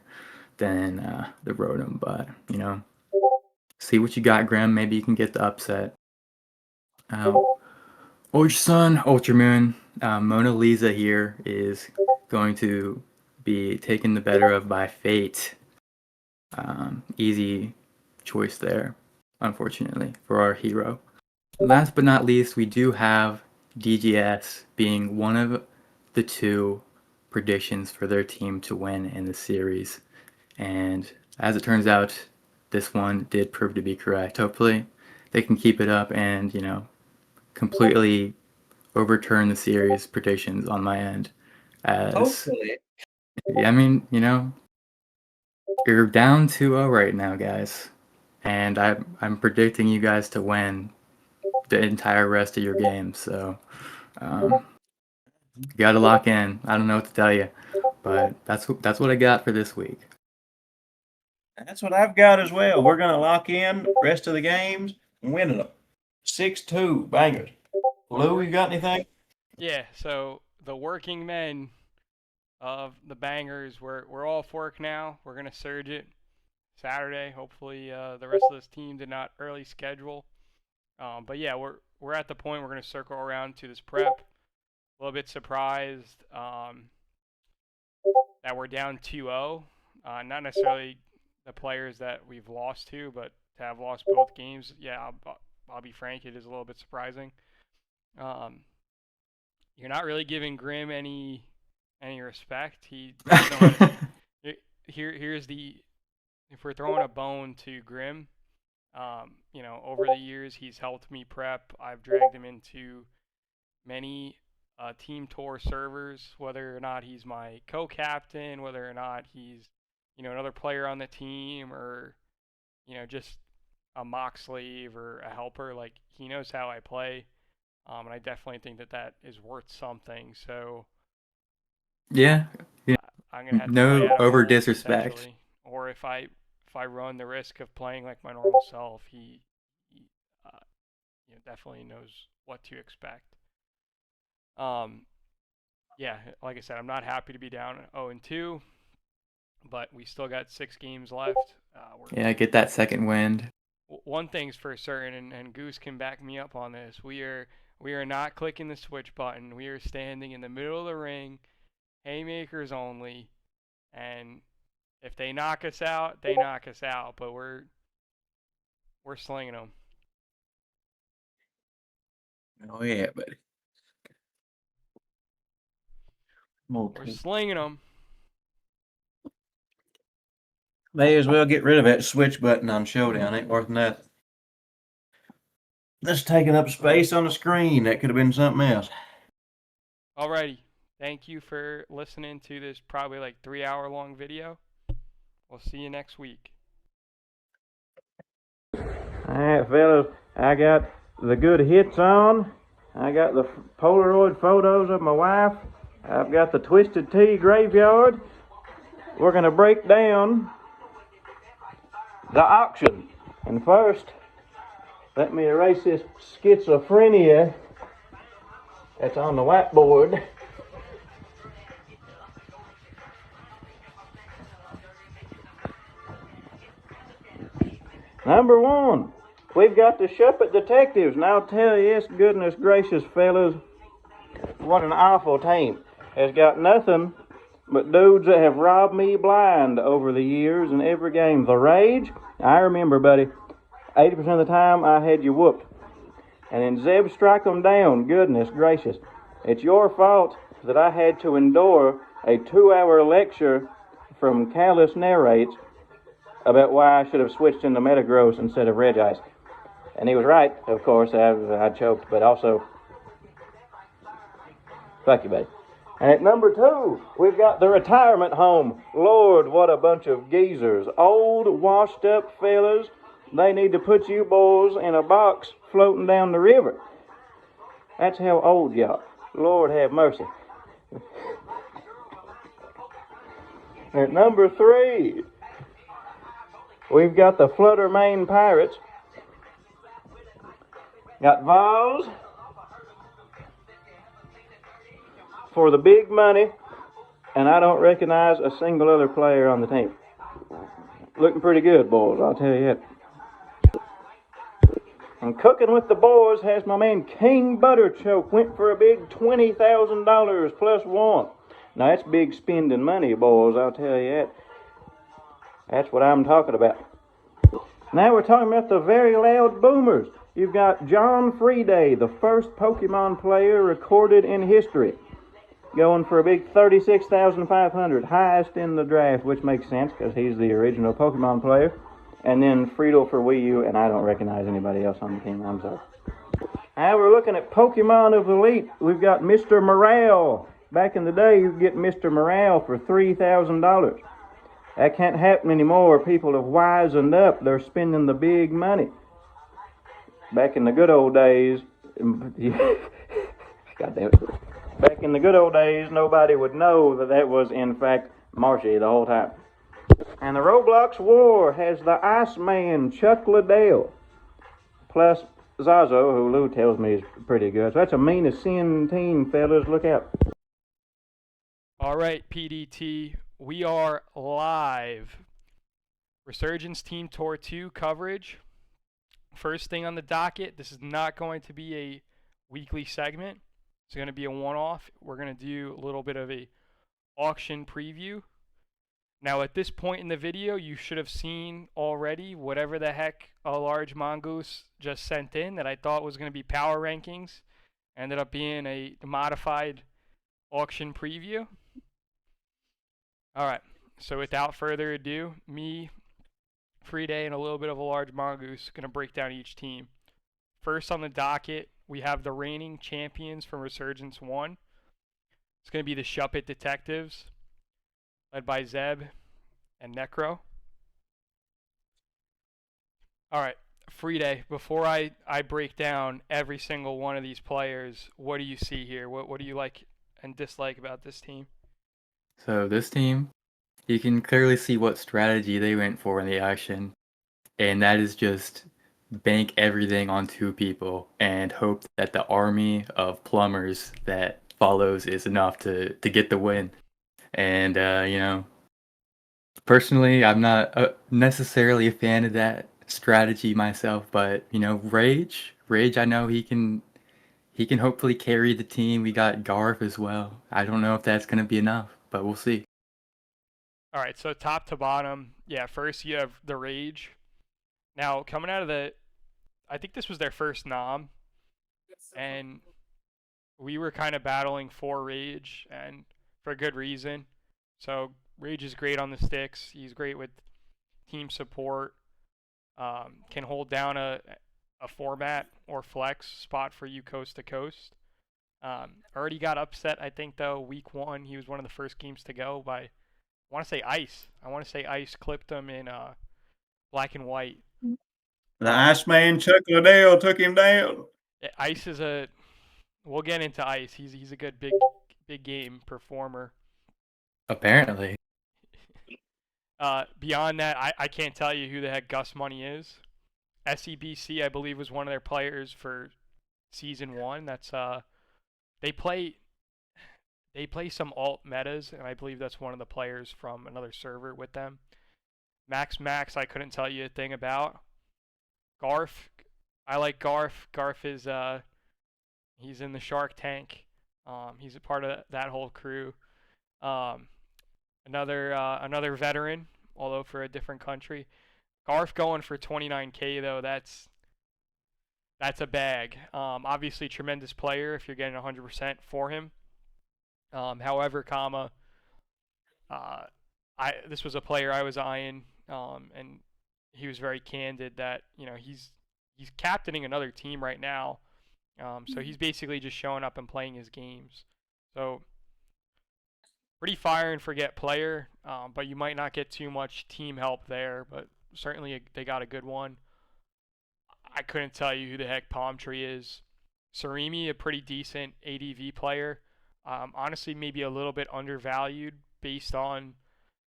than the Rotom. But, see what you got, Graham. Maybe you can get the upset. Ultra Sun, Ultra Moon, Mona Lisa here is going to be taken the better of by Fate. Easy choice there, unfortunately, for our hero. Last but not least, we do have DGS being one of the 2 predictions for their team to win in the series. And as it turns out, this one did prove to be correct. Hopefully, they can keep it up and, completely overturn the series predictions on my end. Hopefully. I mean, you're down 2-0 right now, guys. And I'm predicting you guys to win the entire rest of your games. So, you gotta lock in. I don't know what to tell you, but that's what I got for this week. That's what I've got as well. We're going to lock in rest of the games and win them. 6-2 bangers. Lou, you got anything? Yeah, so the working men of the bangers, we're all off work now. We're going to surge it Saturday. Hopefully the rest of this team did not early schedule. But yeah, we're at the point we're going to circle around to this prep. A little bit surprised that we're down 2-0. Not necessarily the players that we've lost to, but to have lost both games, yeah, I'll be frank, it is a little bit surprising. You're not really giving Grim any respect. Here's the, if we're throwing a bone to Grim, over the years he's helped me prep. I've dragged him into many team tour servers, whether or not he's my co-captain, whether or not he's another player on the team, or just a mock slave or a helper. Like, he knows how I play, and I definitely think that is worth something. So yeah, I'm gonna have to no play out of over rules, disrespect. or if I run the risk of playing like my normal self, he definitely knows what to expect. Yeah, like I said, I'm not happy to be down 0-2, but we still got 6 games left. Get that second wind. One thing's for certain, and Goose can back me up on this. We are not clicking the switch button. We are standing in the middle of the ring, haymakers only, and if they knock us out, they knock us out. But we're slinging them. Oh, yeah, buddy. We're slinging them. May as well get rid of that switch button on Showdown. Ain't worth nothing. That's taking up space on the screen. That could have been something else. Alrighty. Thank you for listening to this probably like 3-hour long video. We'll see you next week. Alright, fellas, I got the good hits on. I got the Polaroid photos of my wife. I've got the Twisted Tea graveyard. We're going to break down the auction. And first, Let me erase this schizophrenia that's on the whiteboard. Number 1, we've got the Shuppet detectives. And I'll tell you, yes, goodness gracious, fellas, what an awful team. Has got nothing but dudes that have robbed me blind over the years in every game. The Rage, I remember, buddy, 80% of the time I had you whooped. And then Zeb strike 'em down, goodness gracious. It's your fault that I had to endure a 2-hour lecture from Callus Narrates about why I should have switched into Metagross instead of Regice. And he was right, of course. I choked, but also, fuck you, buddy. And at number 2, we've got the retirement home. Lord, what a bunch of geezers. Old, washed-up fellas. They need to put you boys in a box floating down the river. That's how old you are. Lord have mercy. At number 3, we've got the Flutter Main Pirates. Got Vols for the big money, and I don't recognize a single other player on the team. Looking pretty good, boys, I'll tell you that. And cooking with the boys has my man King Butterchoke. Went for a big $20,000 plus 1. Now that's big spending money, boys, I'll tell you that. That's what I'm talking about. Now we're talking about the very loud boomers. You've got John Freeday, the first Pokemon player recorded in history, going for a big $36,500, highest in the draft, which makes sense because he's the original Pokemon player. And then Friedel for Wii U, and I don't recognize anybody else on the team, I'm sorry. Now we're looking at Pokemon of Elite. We've got Mr. Morale. Back in the day, you could get Mr. Morale for $3,000. That can't happen anymore. People have wisened up. They're spending the big money. Back in the good old days, God damn it. Back in the good old days, nobody would know that was, in fact, Marshy the whole time. And the Roblox War has the Iceman, Chuck Liddell, plus Zazo, who Lou tells me is pretty good. So that's a mean as sin team, fellas. Look out. All right, PDT, we are live. Resurgence Team Tour 2 coverage. First thing on the docket, this is not going to be a weekly segment. It's going to be a one-off. We're going to do a little bit of a auction preview. Now, at this point in the video, you should have seen already whatever the heck alargemongoose just sent in that I thought was going to be power rankings. Ended up being a modified auction preview. All right, so without further ado, me, Freeday, and a little bit of alargemongoose going to break down each team. First on the docket, we have the reigning champions from Resurgence 1. It's going to be the Shuppet Detectives, led by Zeb and Necro. All right, Freeday, before I break down every single one of these players, what do you see here? What do you like and dislike about this team? So this team, you can clearly see what strategy they went for in the action, and that is just bank everything on 2 people and hope that the army of plumbers that follows is enough to get the win. And, personally, I'm not necessarily a fan of that strategy myself, but, Rage, I know he can hopefully carry the team. We got Garth as well. I don't know if that's going to be enough, but we'll see. All right, so top to bottom, yeah, first you have the Rage. Now, coming out of I think this was their first nom, and we were kind of battling for Rage, and for good reason. So Rage is great on the sticks. He's great with team support. Can hold down a format or flex spot for you coast to coast. Already got upset, I think, though, week 1. He was one of the first games to go by, I want to say Ice clipped him in black and white. The Iceman Chuck Liddell took him down. Ice is we'll get into Ice. He's a good big game performer. Apparently. Beyond that, I can't tell you who the heck Gus Money is. SEBC, I believe, was one of their players for season 1. That's they play some alt metas, and I believe that's one of the players from another server with them. Max, I couldn't tell you a thing about. Garf, I like Garf. Garf is he's in the Shark Tank. He's a part of that whole crew. Another veteran, although for a different country. Garf going for 29K though. That's a bag. Obviously, tremendous player if you're getting 100% for him. However, this was a player I was eyeing, and he was very candid that he's captaining another team right now, so he's basically just showing up and playing his games. So pretty fire and forget player, but you might not get too much team help there, but certainly they got a good one. I couldn't tell you who the heck Palm Tree is. Sarimi, a pretty decent ADV player. Honestly, maybe a little bit undervalued based on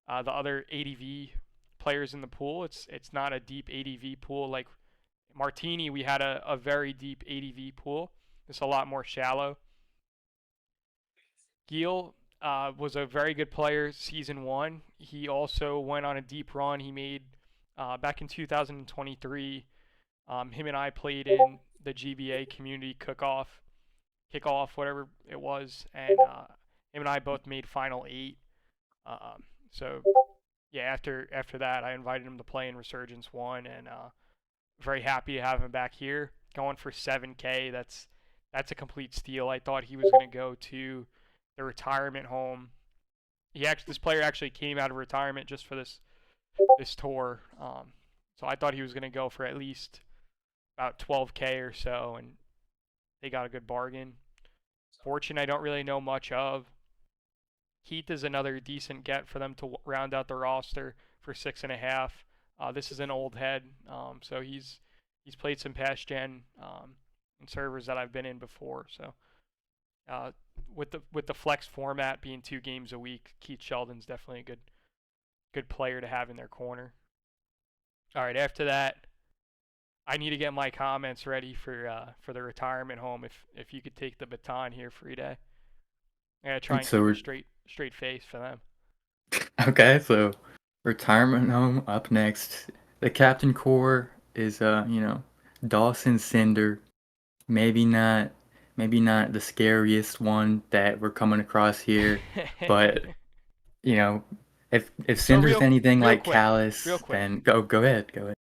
the other ADV players in the pool. It's not a deep ADV pool like Martini. We had a very deep ADV pool. It's a lot more shallow. Gil was a very good player season 1. He also went on a deep run. He made back in 2023. Him and I played in the GBA community kickoff, whatever it was, and him and I both made Final 8. So yeah, after that, I invited him to play in Resurgence 1, and very happy to have him back here, going for 7K. That's a complete steal. I thought he was going to go to the retirement home. This player actually came out of retirement just for this tour. So I thought he was going to go for at least about 12K or so, and they got a good bargain. Fortune, I don't really know much of. Heath is another decent get for them to round out the roster for 6.5. This is an old head, so he's played some past gen in servers that I've been in before. So with the flex format being 2 games a week, Keith Sheldon's definitely a good player to have in their corner. All right, after that, I need to get my comments ready for the retirement home. If you could take the baton here, Freeday. I gotta try and keep a straight face for them. Okay, so retirement home up next. The captain core is Dawson Cinder. Maybe not the scariest one that we're coming across here, but if Cinder's anything like Callus, then go ahead.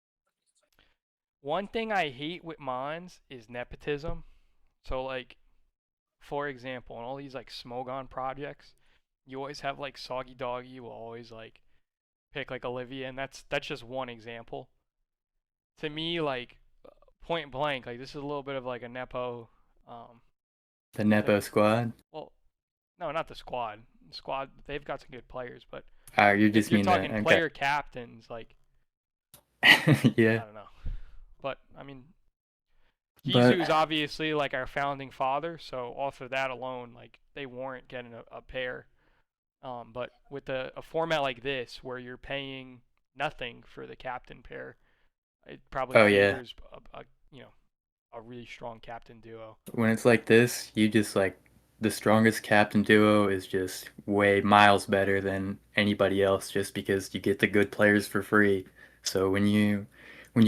One thing I hate with Mons is nepotism. So like, for example, in all these like Smogon projects, you always have like Soggy Doggy will always like pick like Olivia, and that's just one example. To me, like point blank, like this is a little bit of like a nepo. The nepo squad. Well, no, not the squad. The squad, they've got some good players, but you're talking player captains, like yeah. I don't know. But I mean, Jisu's obviously like our founding father, so off of that alone, like they warrant getting a pair. But with a format like this, where you're paying nothing for the captain pair, it probably favors a really strong captain duo. When it's like this, you just like the strongest captain duo is just way miles better than anybody else, just because you get the good players for free. So when you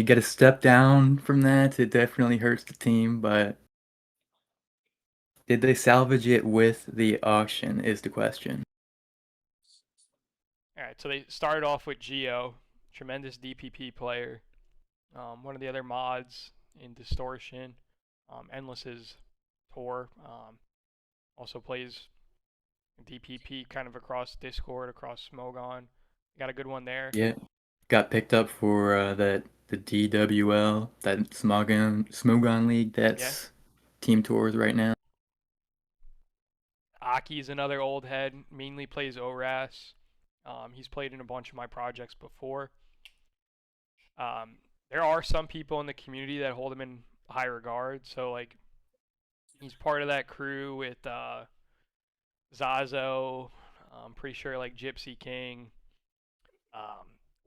get a step down from that, it definitely hurts the team, but did they salvage it with the auction is the question. Alright, so they started off with Geo, tremendous DPP player. One of the other mods in Distortion. Endless's Tor. Also plays DPP kind of across Discord, across Smogon. Got a good one there. Yeah. Got picked up for the DWL, that Smogon League that's team tours right now. Aki's another old head, mainly plays ORAS. He's played in a bunch of my projects before. There are some people in the community that hold him in high regard, so like he's part of that crew with Zazo. I'm pretty sure like Gypsy King,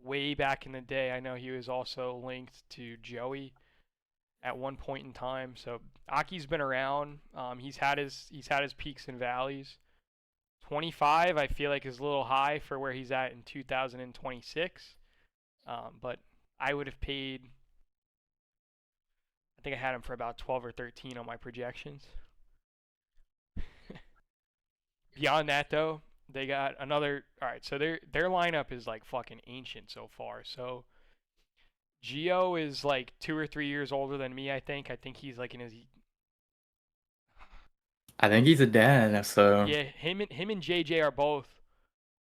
way back in the day, I know he was also linked to Joey at one point in time. So Aki's been around. He's had his peaks and valleys. 25, I feel like, is a little high for where he's at in 2026. But I would have paid. I think I had him for about 12 or 13 on my projections. Beyond that, though, they got another. All right, so their lineup is like fucking ancient so far. So Gio is like 2 or 3 years older than me. I think he's like in his. I think he's a dad, so Yeah, him and JJ are both.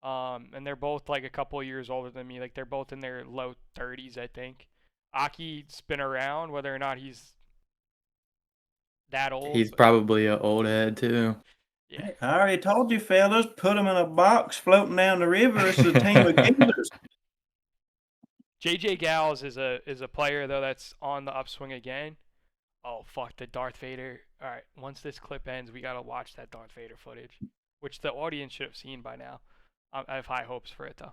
And they're both like a couple of years older than me. Like they're both in their low 30s, I think. Aki's been around, whether or not he's that old. he's probably an old head too. Yeah. Hey, I already told you, fellas, put them in a box floating down the river. It's a team of killers. JJ Gals is a player though that's on the upswing again. Oh fuck, the Darth Vader. All right, once this clip ends, we gotta watch that Darth Vader footage, which the audience should have seen by now. I have high hopes for it though.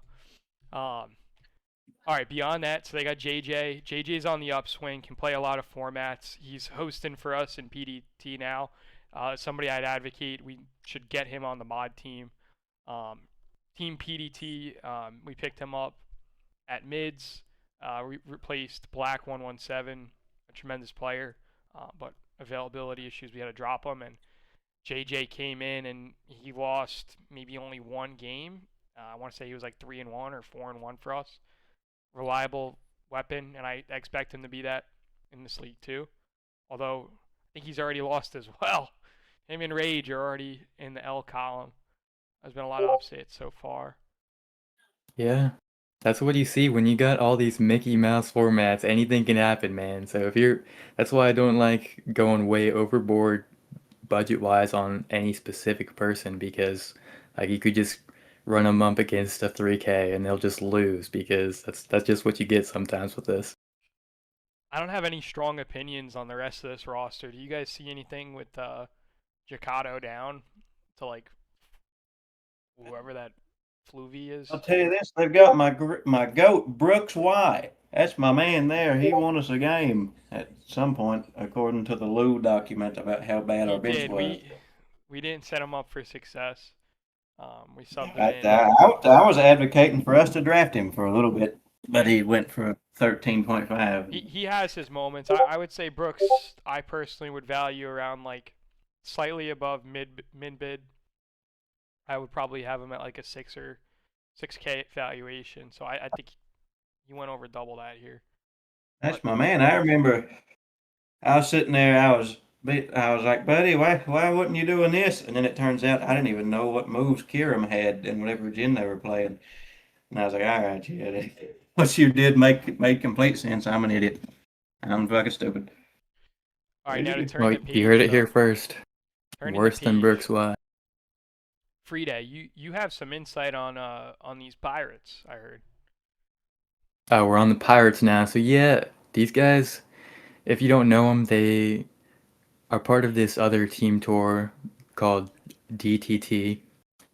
All right, beyond that, so they got JJ. JJ's on the upswing, can play a lot of formats. He's hosting for us in PDT now. Somebody I'd advocate, we should get him on the mod team. Team PDT, we picked him up at mids. We replaced Black 117, a tremendous player, but availability issues, we had to drop him. And JJ came in and he lost maybe only one game. I want to say he was like 3-1 or 4-1 for us. Reliable weapon, and I expect him to be that in this league too. Although I think he's already lost as well. Him and Rage are already in the L column. There's been a lot of upsets so far. Yeah, that's what you see when you got all these Mickey Mouse formats. Anything can happen, man. So that's why I don't like going way overboard budget-wise on any specific person, because like you could just run them up against a 3K and they'll just lose, because that's just what you get sometimes with this. I don't have any strong opinions on the rest of this roster. Do you guys see anything with Jacato down to like whoever that Fluvy is? I'll tell you this: they've got my goat Brooks White. That's my man there. He won us a game at some point, according to the Lou document about how bad our bench was. We didn't set him up for success. We subbed him in. I was advocating for us to draft him for a little bit, but he went for 13.5. He has his moments. I would say Brooks, I personally would value around like slightly above mid bid. I would probably have him at like a 6K valuation. So I think he went over double that here. That's my man. I remember I was sitting there. I was like, buddy, why wasn't you doing this? And then it turns out I didn't even know what moves Kiram had in whatever gin they were playing. And I was like, all right, yeah, what you did made complete sense. I'm an idiot. I'm fucking stupid. All right, now to turn Well, the page. you heard it here first. Turning the Worse than page. Brooks White. Freeday, you have some insight on these Pirates, I heard. Oh, we're on the Pirates now. So yeah, these guys, if you don't know them, they are part of this other team tour called DTT,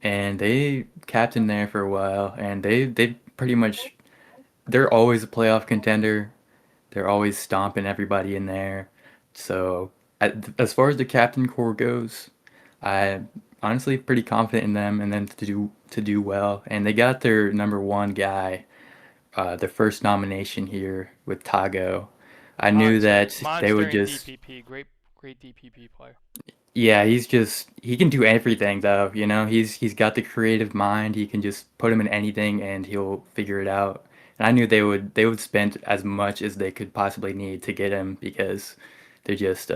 and they captained there for a while, and they pretty much, they're always a playoff contender. They're always stomping everybody in there. So as far as the captain core goes, I'm honestly pretty confident in them and then to do well. And they got their number one guy, their first nomination here with Tago. I knew that they would just DPP, great DPP player. Yeah, he can do everything though, you know. He's got the creative mind. He can just put him in anything and he'll figure it out. And I knew they would spend as much as they could possibly need to get him, because they're just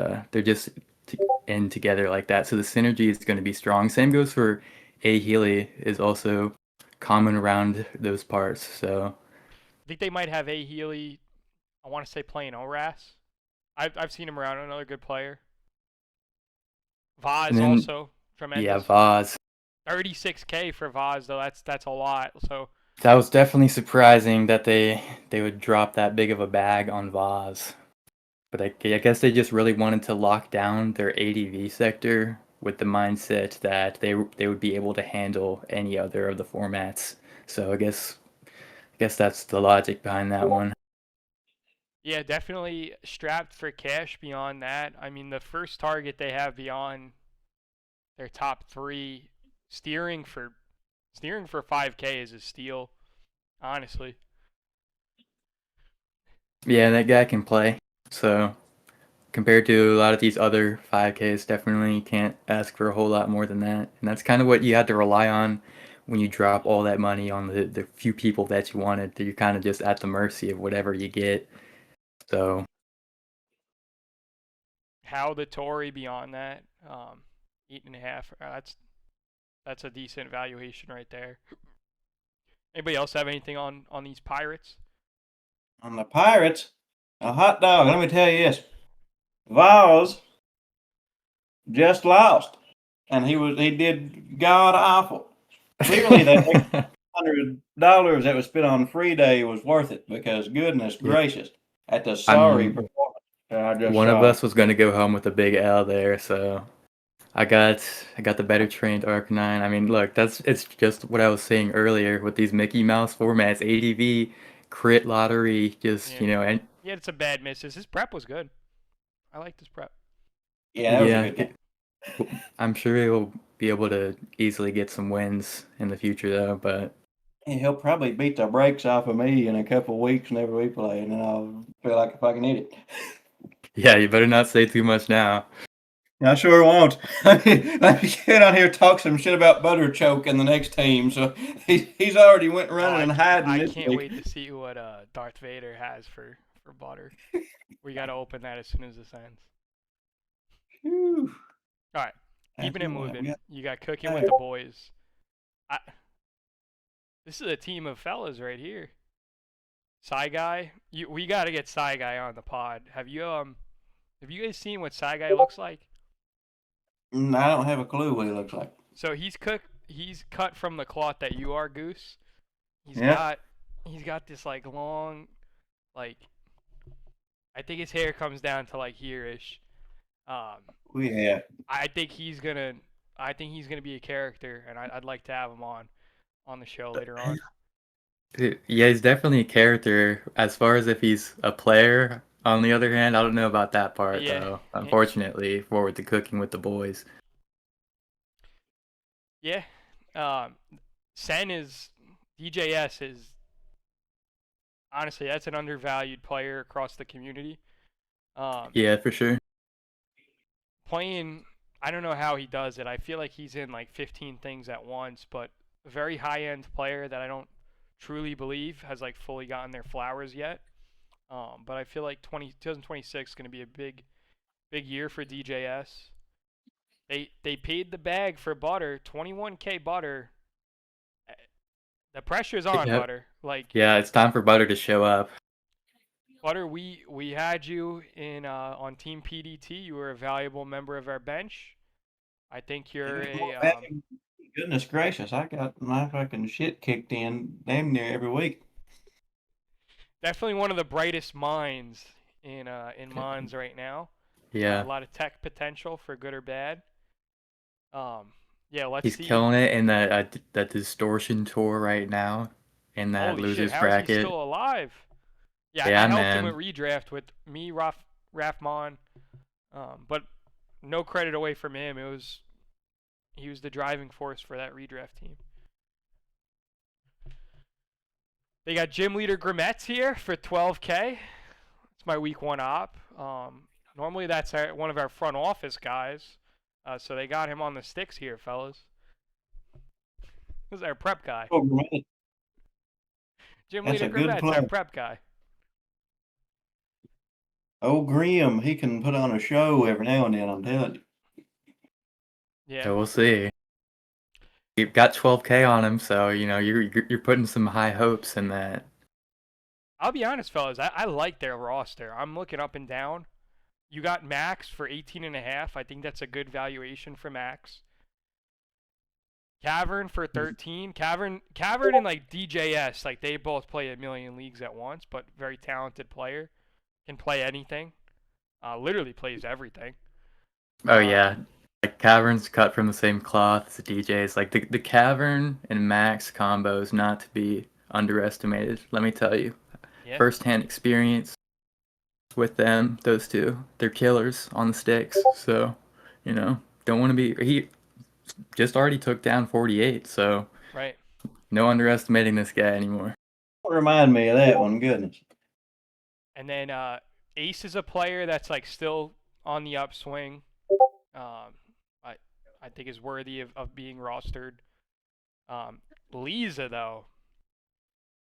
in together like that. So the synergy is going to be strong. Same goes for A Healy, is also common around those parts. So I think they might have A Healy, I want to say playing ORAS. I've seen him around, another good player. Vaz also tremendous. Yeah, Vaz. 36K for Vaz though. That's a lot. So that was definitely surprising that they would drop that big of a bag on Vaz. But I guess they just really wanted to lock down their ADV sector with the mindset that they would be able to handle any other of the formats. So I guess Guess that's the logic behind that one. Yeah, definitely strapped for cash beyond that. I mean, the first target they have beyond their top 3, steering for 5K is a steal, honestly. Yeah, that guy can play. So compared to a lot of these other 5Ks, definitely can't ask for a whole lot more than that. And that's kind of what you had to rely on when you drop all that money on the few people that you wanted. You're kind of just at the mercy of whatever you get. So How the Tory beyond that, 8.5. That's a decent valuation right there. Anybody else have anything on these Pirates? On the Pirates, a hot dog. Let me tell you this: Vols just lost, and he did god awful. Clearly, that $100 that was spent on Freeday was worth it because goodness gracious, at the sorry performance that I just one saw. of us was going to go home with a big L there, so I got the better trained Arcanine. I mean, look, it's just what I was saying earlier with these Mickey Mouse formats, ADV, crit lottery, just and he had some bad misses. His prep was good. I liked his prep. Yeah, that was a good game. I'm sure he'll be able to easily get some wins in the future, though. But Yeah, he'll probably beat the brakes off of me in a couple of weeks whenever we play, and then I'll feel like a fucking idiot. yeah, you better not say too much now. I sure won't. Let me get on here talk some shit about Butterchoke in the next team. So he's already went running and hiding. I this can't week. wait to see what Darth Vader has for Butter. We got to open that as soon as this ends. Whew. All right, keeping it That's what moving. You got cooking with the boys. This is a team of fellas right here. Psy Guy, we got to get Psy Guy on the pod. Have you guys seen what Psy Guy looks like? I don't have a clue what he looks like. So he's cut from the cloth that you are, Goose. He's got this like long, like, I think his hair comes down to like here-ish. Yeah. I think he's gonna be a character, and I'd like to have him on the show later on. Yeah, he's definitely a character. As far as if he's a player, on the other hand, I don't know about that part, though. Unfortunately, for the cooking with the boys. Yeah. DJS is, honestly, that's an undervalued player across the community. Yeah, for sure. Playing, I don't know how he does it. I feel like he's in like 15 things at once, but a very high-end player that I don't truly believe has like fully gotten their flowers yet. But I feel like 2026 is going to be a big year for DJS. They paid the bag for Butter, 21K Butter. The pressure's on, Butter. Yeah, it's time for Butter to show up. Butter, we had you in on Team PDT. You were a valuable member of our bench. I think you're Goodness gracious, I got my fucking shit kicked in damn near every week. Definitely one of the brightest minds in Mons right now. Yeah. A lot of tech potential for good or bad. Yeah, let's see. He's killing it in that distortion tour right now in that Holy losers shit, bracket. How's he still alive? Yeah, I helped him with redraft with me, Rafmon. But no credit away from him. He was the driving force for that redraft team. They got gym leader Grimetz here for 12K. It's my week 1 op. Normally that's one of our front office guys. So they got him on the sticks here, fellas. This is our prep guy. Oh, gym leader Grimetz, our prep guy. Oh, Grim, he can put on a show every now and then, I'm telling you. Yeah. So we'll see. You've got 12K on him, so you're putting some high hopes in that. I'll be honest, fellas. I like their roster. I'm looking up and down. You got Max for 18.5. I think that's a good valuation for Max. Cavern for 13. Cavern and like DJS, like they both play a million leagues at once, but very talented player. Can play anything. Literally plays everything. Oh yeah. Like Cavern's cut from the same cloth as the DJs. Like the Cavern and Max combo is not to be underestimated. Let me tell you, Yeah. first-hand experience with them. Those two, they're killers on the sticks. So, don't want to be. He just already took down 48. So Right. no underestimating this guy anymore. Remind me of that one, goodness. And then Ace is a player that's like still on the upswing. I think is worthy of being rostered. Lisa though.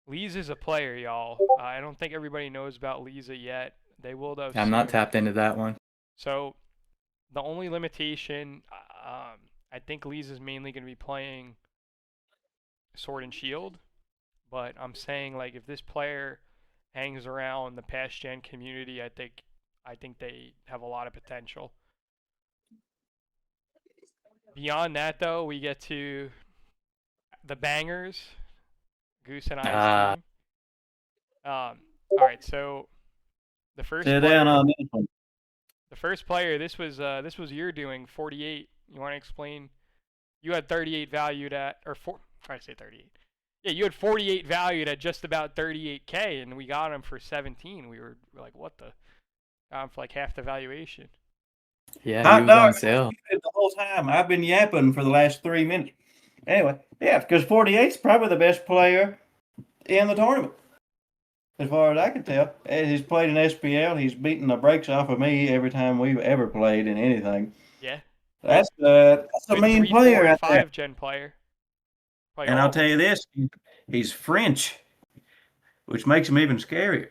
Lisa's a player, y'all. I don't think everybody knows about Lisa yet. They will though. I'm not soon. tapped into that one. So the only limitation, I think Lisa's mainly going to be playing Sword and Shield. But I'm saying like if this player hangs around the past gen community, I think they have a lot of potential. Beyond that though, we get to the bangers, Goose and I's team. All right, so the first Sit player, down on this one. the first player, this was your doing, 48. You want to explain? You had 38 valued at, or try to say 38. Yeah, you had 48 valued at just about 38K, and we got him for 17. We were like, what the? Got him for like half the valuation. Yeah, Hot he was dog on sale. the whole time. I've been yapping for the last 3 minutes. Anyway, yeah, because 48's probably the best player in the tournament, as far as I can tell. He's played in SPL. He's beaten the brakes off of me every time we've ever played in anything. Yeah. That's a Good mean 3, player 4, out there. 5 gen player. And I'll tell you this, he's French, which makes him even scarier.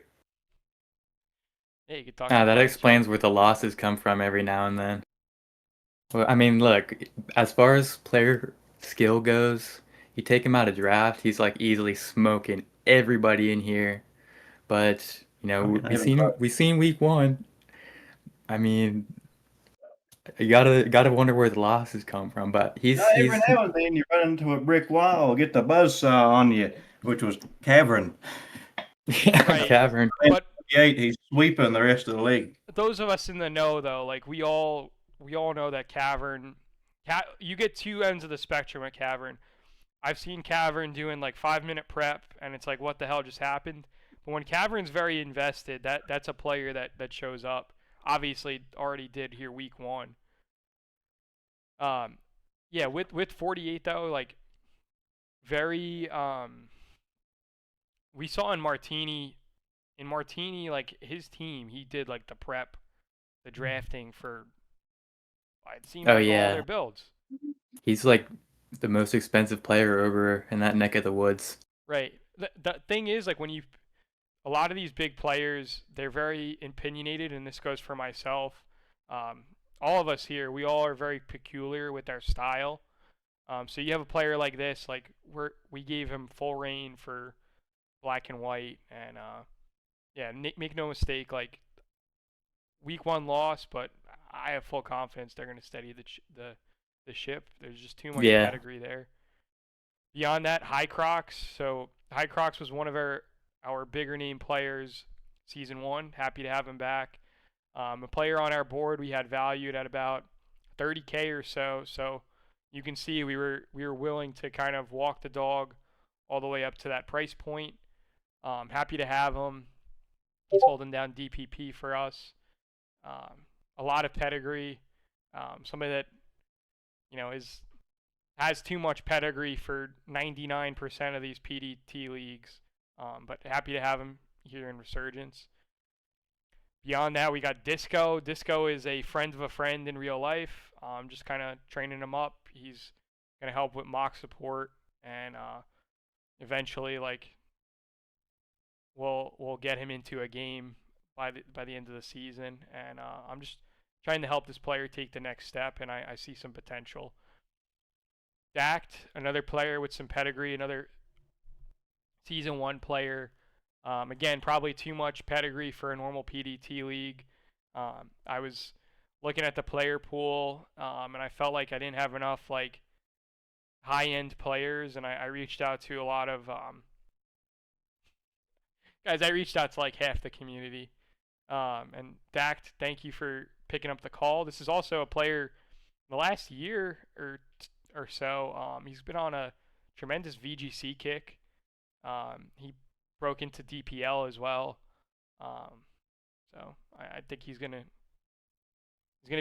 Yeah, you could talk That French. explains where the losses come from every now and then. Well, I mean, look, as far as player skill goes, you take him out of draft, he's like easily smoking everybody in here. But we seen week 1. I mean, you gotta wonder where the losses come from. But Every now and then you run into a brick wall, get the buzzsaw on you, which was Cavern. Right. Cavern. But he's sweeping the rest of the league. those of us in the know, though, like we all know that Cavern, you get two ends of the spectrum at Cavern. I've seen Cavern doing like 5-minute prep, and it's like, what the hell just happened? But when Cavern's very invested, that's a player that shows up. Obviously, already did here week 1. Yeah, with 48 though, like very we saw in Martini, like his team, he did like the prep, the drafting for. It seemed like all their builds. He's like the most expensive player over in that neck of the woods. Right. The thing is, like a lot of these big players, they're very opinionated, and this goes for myself. All of us here, we all are very peculiar with our style. So you have a player like this, like we gave him full reign for black and white, and yeah, make no mistake, like week 1 loss, but I have full confidence they're going to steady the ship. There's just too much pedigree there. Beyond that, High Crocs. So High Crocs was one of our bigger name players season 1. Happy to have him back. A player on our board we had valued at about 30K or so. So you can see we were willing to kind of walk the dog all the way up to that price point. Happy to have him. He's holding down DPP for us. A lot of pedigree. Somebody that has too much pedigree for 99% of these PDT leagues. But happy to have him here in Resurgence. Beyond that, we got Disco. Disco is a friend of a friend in real life. Just kind of training him up. He's going to help with mock support, and eventually, like, we'll get him into a game by the end of the season. And I'm just trying to help this player take the next step, and I see some potential. Dact, another player with some pedigree, another season 1 player. Again, probably too much pedigree for a normal PDT league. I was looking at the player pool, and I felt like I didn't have enough like high-end players, and I reached out to a lot of guys. I reached out to like half the community. And Dact, thank you for picking up the call. This is also a player in the last year or so. He's been on a tremendous VGC kick. He broke into DPL as well. So I think he's gonna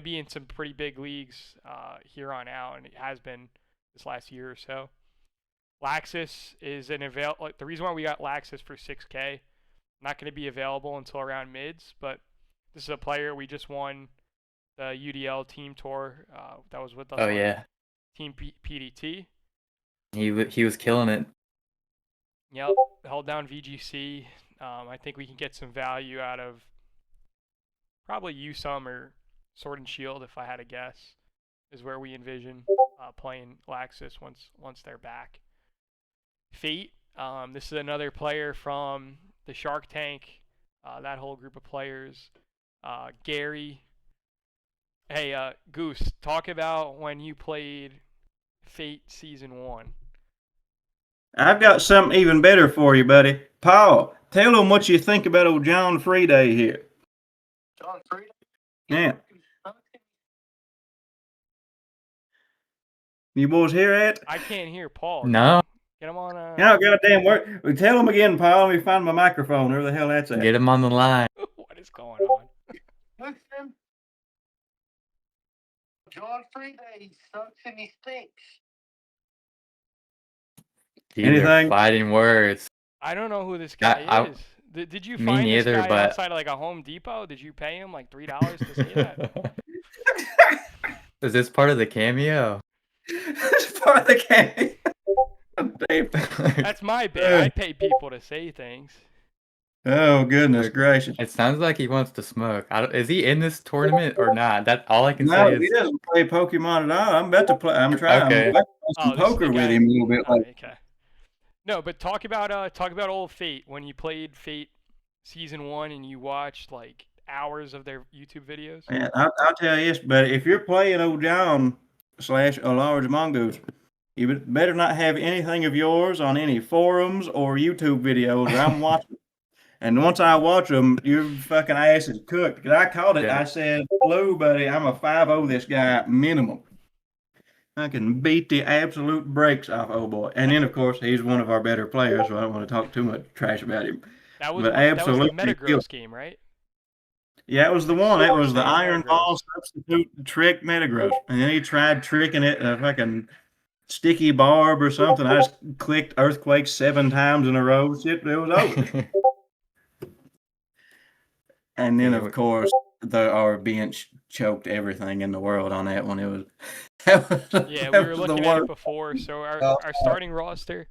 be in some pretty big leagues here on out, and it has been this last year or so. Laxus is the reason why we got Laxus for 6K. Not going to be available until around mids, but this is a player we just won the UDL team tour. That was with us. Oh on yeah, Team PDT. he was killing it. Yep, held down VGC. I think we can get some value out of probably USUM or Sword and Shield, if I had to guess, is where we envision playing Laxus once they're back. Fate. This is another player from the Shark Tank, that whole group of players. Gary. Hey, Goose, talk about when you played Fate Season 1. I've got something even better for you, buddy. Paul, tell them what you think about old John Freeday here. John Freeday? Yeah. You boys hear that? I can't hear Paul. No. Get him on. No, goddamn word. Tell them again, Paul. Let me find my microphone. Where the hell that's at? Get him on the line. What is going on? Listen. John Freeday sucks and he stinks. These Anything? are fighting words. I don't know who this guy is. Did you Me find neither, this guy but- outside of like a Home Depot? Did you pay him like $3 to say that? Is this part of the cameo? It's part of the game. Damn. That's my bit. I pay people to say things. Oh, goodness gracious. It sounds like he wants to smoke. Is he in this tournament or not? That's all I can No, say he is doesn't play Pokemon at all. I'm about to play. I'm trying. Okay. I'm about to play some Oh, this is the poker with guy- him a little bit. Oh, Like, okay. No, but talk about old Fate when you played Fate Season 1 and you watched like hours of their YouTube videos. man, I'll tell you this, but if you're playing old John / alargemongoose, you better not have anything of yours on any forums or YouTube videos. I'm watching. And once I watch them, your fucking ass is cooked. Because I called it. Yeah. I said, "Blue, buddy, I'm a 5-0 this guy minimum. I can beat the absolute brakes off old boy." And then, of course, he's one of our better players, so I don't want to talk too much trash about him. That was But that was the absolutely Metagross killed. game, right? Yeah, it was the one. That was the Metagross. Iron Ball substitute trick Metagross. And then he tried tricking it in a fucking sticky barb or something. I just clicked Earthquake 7 times in a row. Shit, it was over. And then, of course, our bench choked everything in the world on that one. It was, Yeah, we that were was looking the at it worst. before. So our starting roster,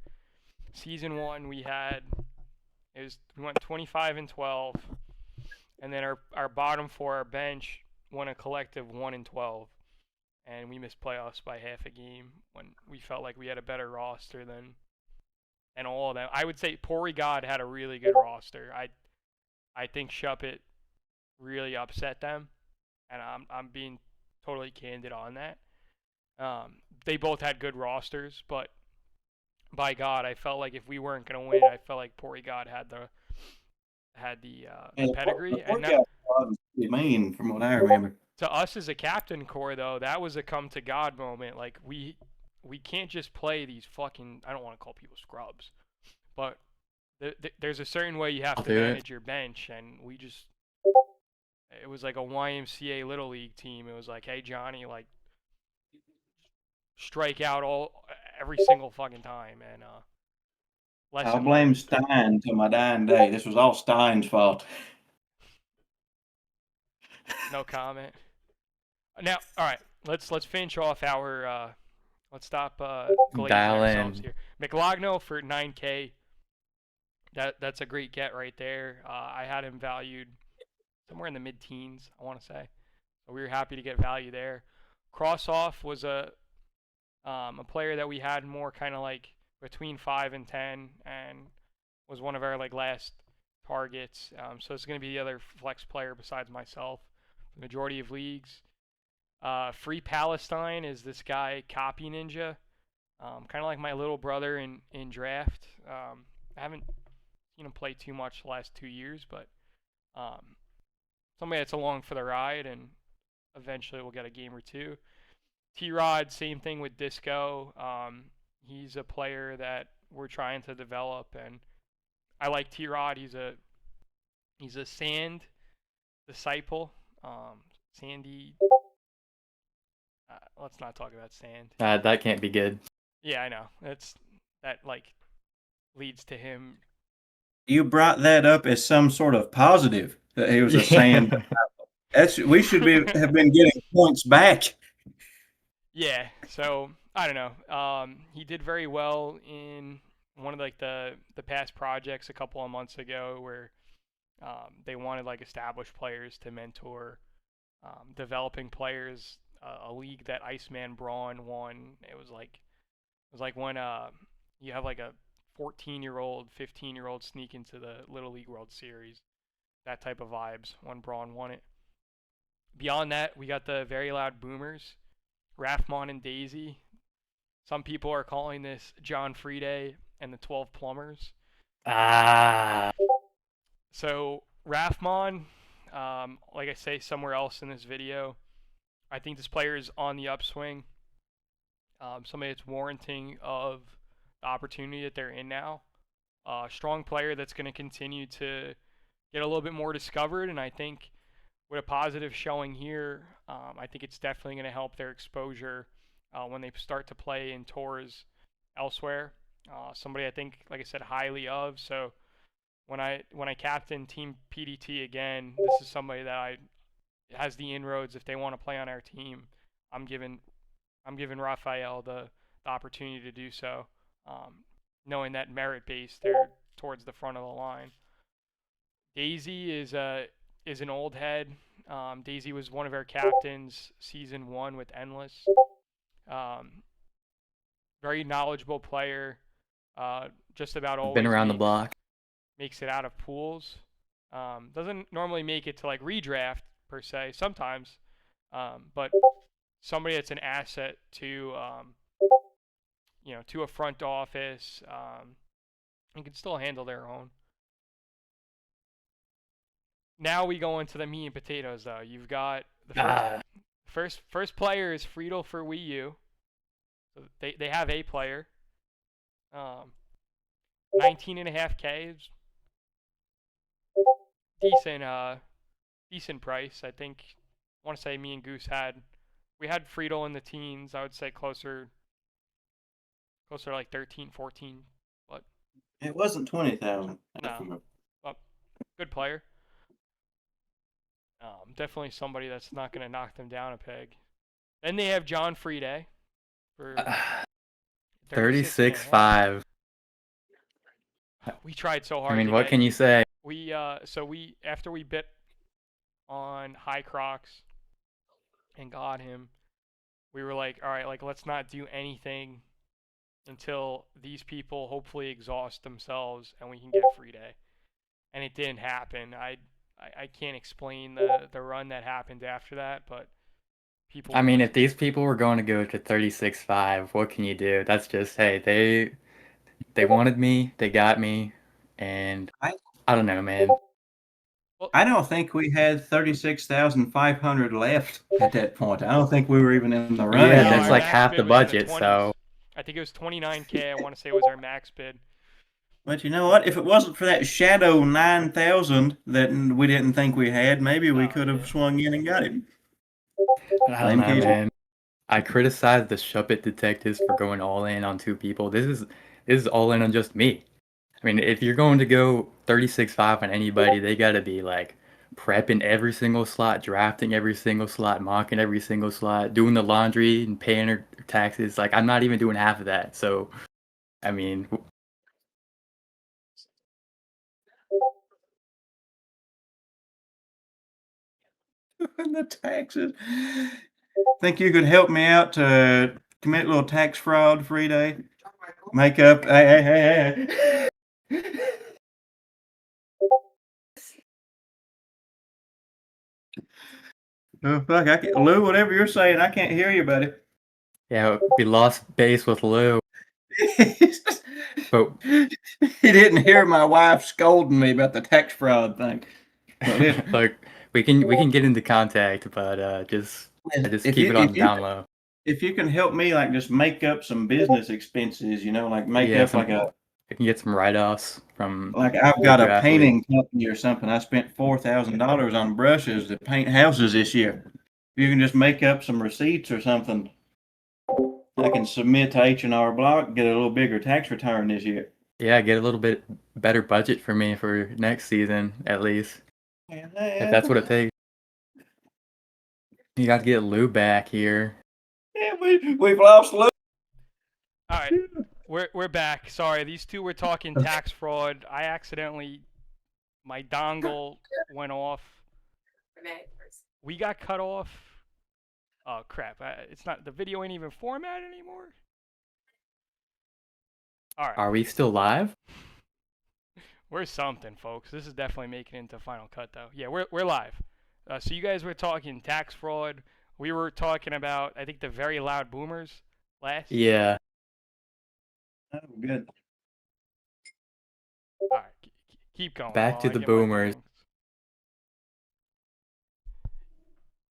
Season 1, we went 25-12, and then our bottom 4, our bench, won a collective 1-12, and we missed playoffs by half a game when we felt like we had a better roster than all of them. I would say Pori God had a really good roster. I think Shuppet really upset them, and I'm being totally candid on that. They both had good rosters, but by God, I felt like if we weren't gonna win, I felt like Pori God had the pedigree. And that, mean, from what I remember. to us as a captain core, though, that was a come to God moment. Like we can't just play these fucking, I don't want to call people scrubs, but there's a certain way you have to manage your bench, and it was like a YMCA Little League team. It was like, hey, Johnny, like, strike out every single fucking time. And I'll blame Stein till my dying day. This was all Stein's fault. No comment. Now, all right, let's finish off our. Let's stop glazing ourselves here. McLogno for 9K. That's a great get right there. I had him valued somewhere in the mid-teens, I want to say. So we were happy to get value there. Crossoff was a player that we had more kind of like between 5 and 10, and was one of our like last targets. So it's going to be the other flex player besides myself. The majority of leagues. Free Palestine is this guy, Copy Ninja. Kind of like my little brother in draft. I haven't seen him play too much the last 2 years, but somebody that's along for the ride, and eventually we'll get a game or two. T-Rod, same thing with Disco. He's a player that we're trying to develop. And I like T-Rod. He's a sand disciple. Sandy. Let's not talk about sand. That can't be good. Yeah, I know. That leads to him. You brought that up as some sort of positive that he was a sand. We should have been getting points back. Yeah. So I don't know. He did very well in one of the past projects a couple of months ago where they wanted established players to mentor developing players. A league that Iceman Braun won. It was like when you have a 14-year-old, 15-year-old sneak into the Little League World Series. That type of vibes when Braun won it. Beyond that, we got the Very Loud Boomers, Rathmon and Daisy. Some people are calling this John Freeday and the 12 Plumbers. So Rathmon, like I say somewhere else in this video, I think this player is on the upswing. Somebody that's warranting of the opportunity that they're in now. Strong player that's going to continue to get a little bit more discovered, and I think with a positive showing here, I think it's definitely going to help their exposure when they start to play in tours elsewhere. Somebody I think, like I said, highly of. So when I captain Team PDT again, this is somebody that has the inroads if they want to play on our team. I'm giving Raphael the opportunity to do so, knowing that merit base they're towards the front of the line. Daisy is an old head. Daisy was one of our captains season 1 with Endless. Very knowledgeable player. Just about always been around the block. Makes it out of pools. Doesn't normally make it to redraft per se. Sometimes, but somebody that's an asset to to a front office and can still handle their own. Now we go into the meat and potatoes, though. You've got the first player is Friedel for Wii U. So they have a player. 19.5K is decent price. I want to say me and Goose we had Friedel in the teens. I would say closer to 13, 14. But it wasn't 20,000. No, but good player. Definitely somebody that's not going to knock them down a peg. Then they have John Freeday for 36.5. We tried so hard. I mean, what can you say? We after we bit on High Crocs and got him, we were like, all right, let's not do anything until these people hopefully exhaust themselves and we can get Freeday. And it didn't happen. I can't explain the run that happened after that, but people. I mean, if these people were going to go to 36.5, what can you do? That's just, hey, they wanted me, they got me, and I don't know, man. Well, I don't think we had 36,500 left at that point. I don't think we were even in the run. Yeah, that's half the budget. So I think it was 29K. I want to say was our max bid. But you know what? If it wasn't for that shadow 9,000 that we didn't think we had, maybe we could have swung in and got him. I don't know, man. I criticized the Shuppet detectives for going all in on 2 people. This is all in on just me. I mean, if you're going to go 36.5 on anybody, they got to be prepping every single slot, drafting every single slot, mocking every single slot, doing the laundry and paying their taxes. I'm not even doing half of that. So, I mean, doing the taxes. Think you could help me out to commit a little tax fraud, Freeday? Make up. Hey. Oh, fuck, Lou, whatever you're saying, I can't hear you, buddy. Yeah, we lost base with Lou. But he didn't hear my wife scolding me about the tax fraud thing. We can get into contact, but just keep it on the down low. if you can help me, like, just make up some business expenses, like make Yeah, up like you can get some write-offs from I've got future a athletes. painting company or something. I spent $4,000 on brushes to paint houses this year. If you can just make up some receipts or something, I can submit to H&R Block, get a little bigger tax return this year. Yeah, get a little bit better budget for me for next season, at least. If that's what it takes. You got to get Lou back here. Yeah, we've lost Lou. All right, we're back. Sorry, these two were talking tax fraud. I accidentally, my dongle went off. We got cut off. Oh crap! It's not, the video ain't even formatted anymore. All right, Are we still live? we're something, folks. This is definitely making it into Final Cut, though. Yeah, we're live. So you guys were talking tax fraud. We were talking about, I think, the very loud boomers last. Yeah. Oh, good. All right, keep going. Back to I the get my boomers. things.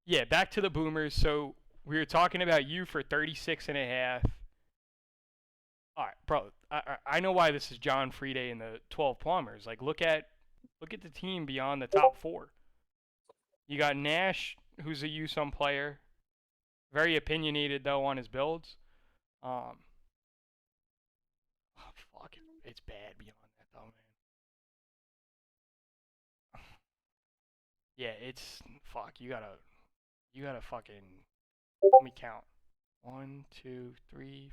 Yeah, back to the boomers. So we were talking about you for 36.5. All right, bro. I know why this is John Freeday and the 12 Plumbers. Like, look at the team beyond the top 4. You got Nash, who's a USUM player, very opinionated though on his builds. Fuck, it's bad beyond that though, man. Yeah, it's fuck. You gotta fucking, let me count. 1, 2, 3.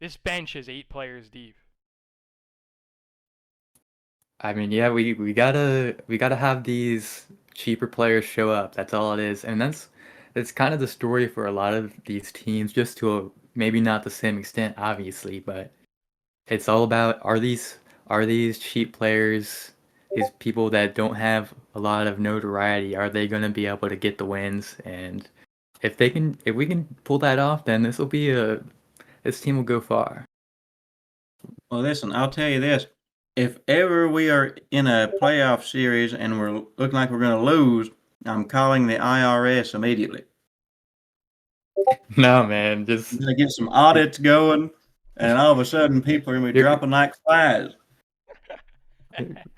This bench is 8 players deep. I mean, yeah, we gotta have these cheaper players show up. That's all it is, and that's kind of the story for a lot of these teams. Just to maybe not the same extent, obviously, but it's all about are these cheap players, these people that don't have a lot of notoriety, are they going to be able to get the wins? And if we can pull that off, then this team will go far. Well, listen, I'll tell you this. If ever we are in a playoff series and we're looking like we're going to lose, I'm calling the IRS immediately. No, man, just I'm going to get some audits going, and all of a sudden people are going to be dropping like flies.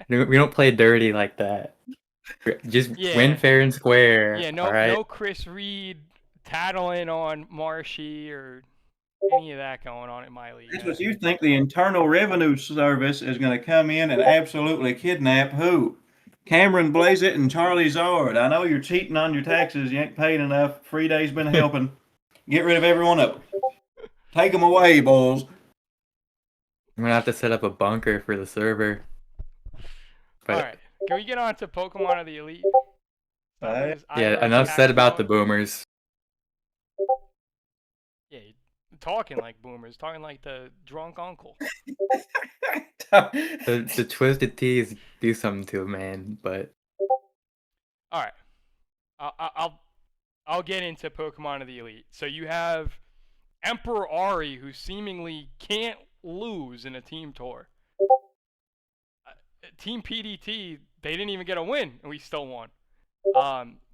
we don't play dirty like that. Just win fair and square. Yeah, all right? No Chris Reed tattling on Marshy or any of that going on in my league. That's what you think the Internal Revenue Service is going to come in and absolutely kidnap who? Cameron Blazett and Charlie Zard. I know you're cheating on your taxes. You ain't paid enough. Freeday's been helping. Get rid of every one of them. Take them away, boys. I'm gonna have to set up a bunker for the server. But, all right, can we get on to Pokemon of the Elite? Yeah, enough said about the boomers. Yeah, talking like boomers, talking like the drunk uncle. the twisted teas do something to a man, but all right, I'll get into Pokemon of the Elite. So you have Emperor Ari, who seemingly can't lose in a team tour. Team PDT, they didn't even get a win, and we still won.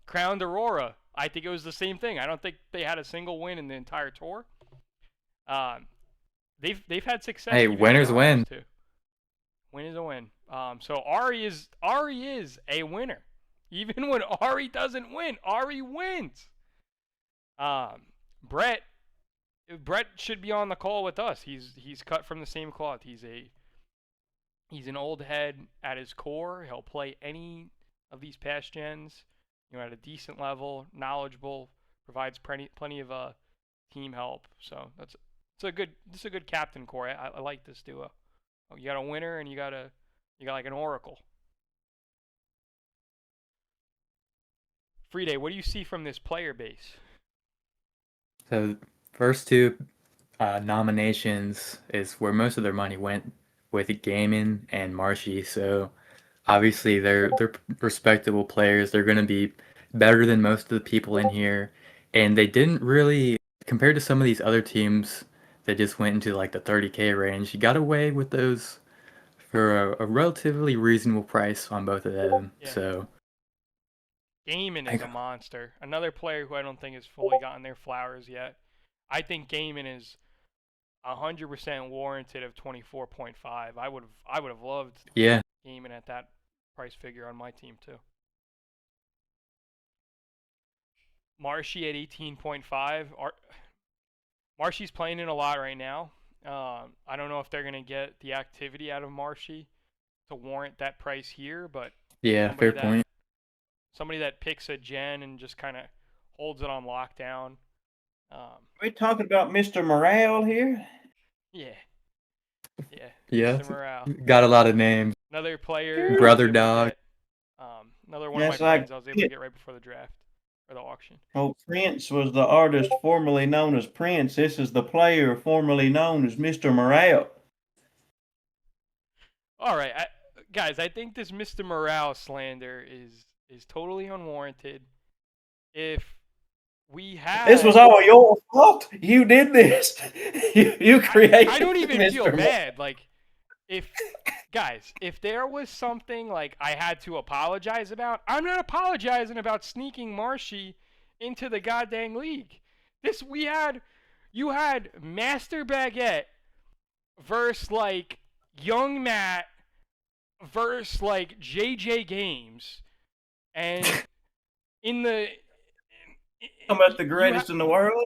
Crowned Aurora, I think it was the same thing. I don't think they had a single win in the entire tour. They've had success. Hey, winners win. Too. Win is a win. So Ari is a winner. Even when Ari doesn't win, Ari wins. Brett should be on the call with us. He's cut from the same cloth. He's an old head at his core. He'll play any of these past gens, at a decent level, knowledgeable, provides plenty of team help. So this is a good captain core. I like this duo. You got a winner and you got like an oracle. Freeday, what do you see from this player base? So first 2 nominations is where most of their money went, with Gaiman and Marshy. So obviously they're respectable players. They're going to be better than most of the people in here, and they didn't really, compared to some of these other teams that just went into like the 30K range, you got away with those for a relatively reasonable price on both of them. Yeah. So Gaiman is a monster. Another player who I don't think has fully gotten their flowers yet. I think Gaiman is 100% warranted of 24.5. I would have loved Gaiman at that price figure on my team too. Marshy at 18.5. Marshy's playing in a lot right now. I don't know if they're gonna get the activity out of Marshy to warrant that price here, but fair point. Somebody that picks a gen and just kind of holds it on lockdown. Are we talking about Mr. Morale here? Yeah. Yeah. Mr. Morale. Got a lot of names. Another player. Brother Dog. Another one of my friends I was able to get right before the draft or the auction. Oh, Prince was the artist formerly known as Prince. This is the player formerly known as Mr. Morale. All right, guys, I think this Mr. Morale slander is totally unwarranted. If we had... This was all your fault. You did this. You created I don't even Mr. feel bad. Like, if there was something like I had to apologize about, I'm not apologizing about sneaking Marshy into the goddamn league. You had Master Baguette versus like Young Matt versus like JJ Games, and I'm about the greatest in the world.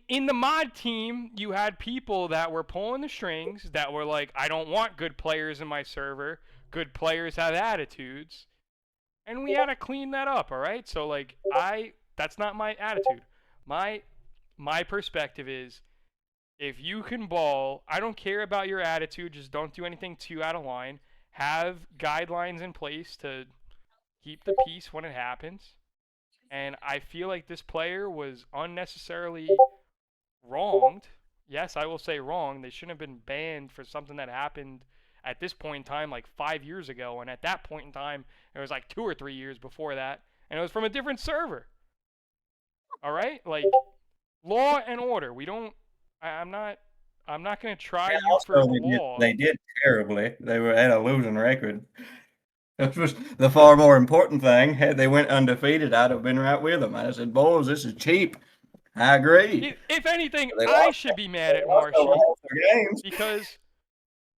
In the mod team, you had people that were pulling the strings, that were like, I don't want good players in my server. Good players have attitudes. And we had to clean that up, all right? So, like, that's not my attitude. My perspective is, if you can ball, I don't care about your attitude. Just don't do anything too out of line. Have guidelines in place to keep the peace when it happens. And I feel like this player was unnecessarily wronged. Yes, I will say wrong. They shouldn't have been banned for something that happened at this point in time like 5 years ago. And at that point in time, it was like 2 or 3 years before that. And it was from a different server. All right? Like, law and order. I'm not going to try you for law. They did terribly. They were at a losing record. That was the far more important thing. Had they went undefeated, I'd have been right with them. I said, boys, this is cheap. I agree. If anything, I should be mad at Marshy because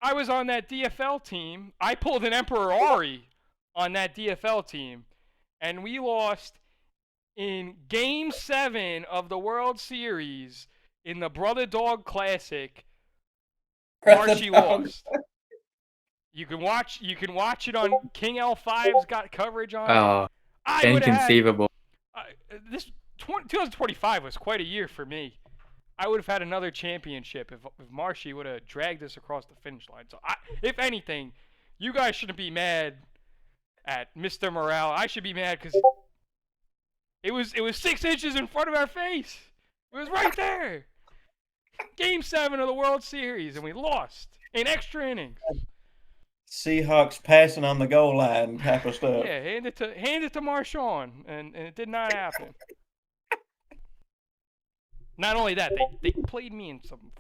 I was on that DFL team. I pulled an Emperor Ari on that DFL team, and we lost in Game 7 of the World Series in the Brother Dog Classic. Marshy lost. You can watch it on King L5's got coverage on it. Inconceivable. This 2025 was quite a year for me. I would have had another championship if Marshy would have dragged us across the finish line. So, if anything, you guys shouldn't be mad at Mr. Morale. I should be mad because it was 6 inches in front of our face. It was right there. Game 7 of the World Series, and we lost in extra innings. Seahawks passing on the goal line type of stuff. Yeah, hand it to Marshawn, and it did not happen. Not only that, they played me in some.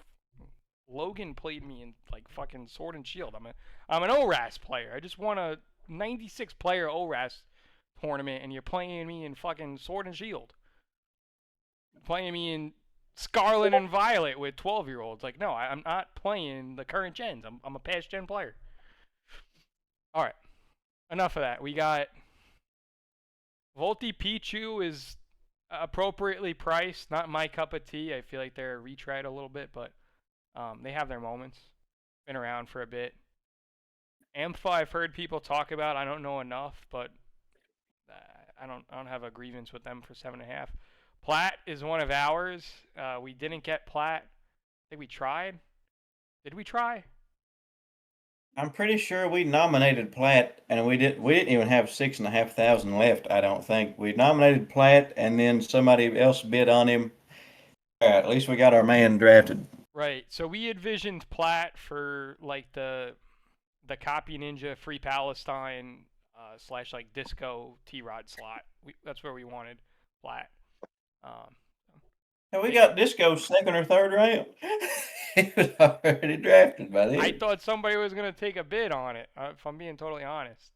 Logan played me in like fucking Sword and Shield. I'm an ORAS player. I just won a 96 player ORAS tournament, and you're playing me in fucking Sword and Shield. Playing me in Scarlet and Violet with 12-year-olds. Like, no, I'm not playing the current gens. I'm a past gen player. All right, enough of that. We got Volti Pichu is appropriately priced. Not my cup of tea. I feel like they're retried a little bit, but they have their moments. Been around for a bit. Ampha, I've heard people talk about. I don't know enough, but I don't have a grievance with them for 7.5. Platt is one of ours. We didn't get Platt. I think we tried. Did we try? I'm pretty sure we nominated Platt, and we didn't even have 6,500 left. I don't think we nominated Platt, and then somebody else bid on him. At least we got our man drafted. Right. So we envisioned Platt for like the Copy Ninja Free Palestine / like Disco T-Rod slot. That's where we wanted Platt. And we got Disco 2nd or 3rd round. He was already drafted by then. I thought somebody was going to take a bid on it, if I'm being totally honest.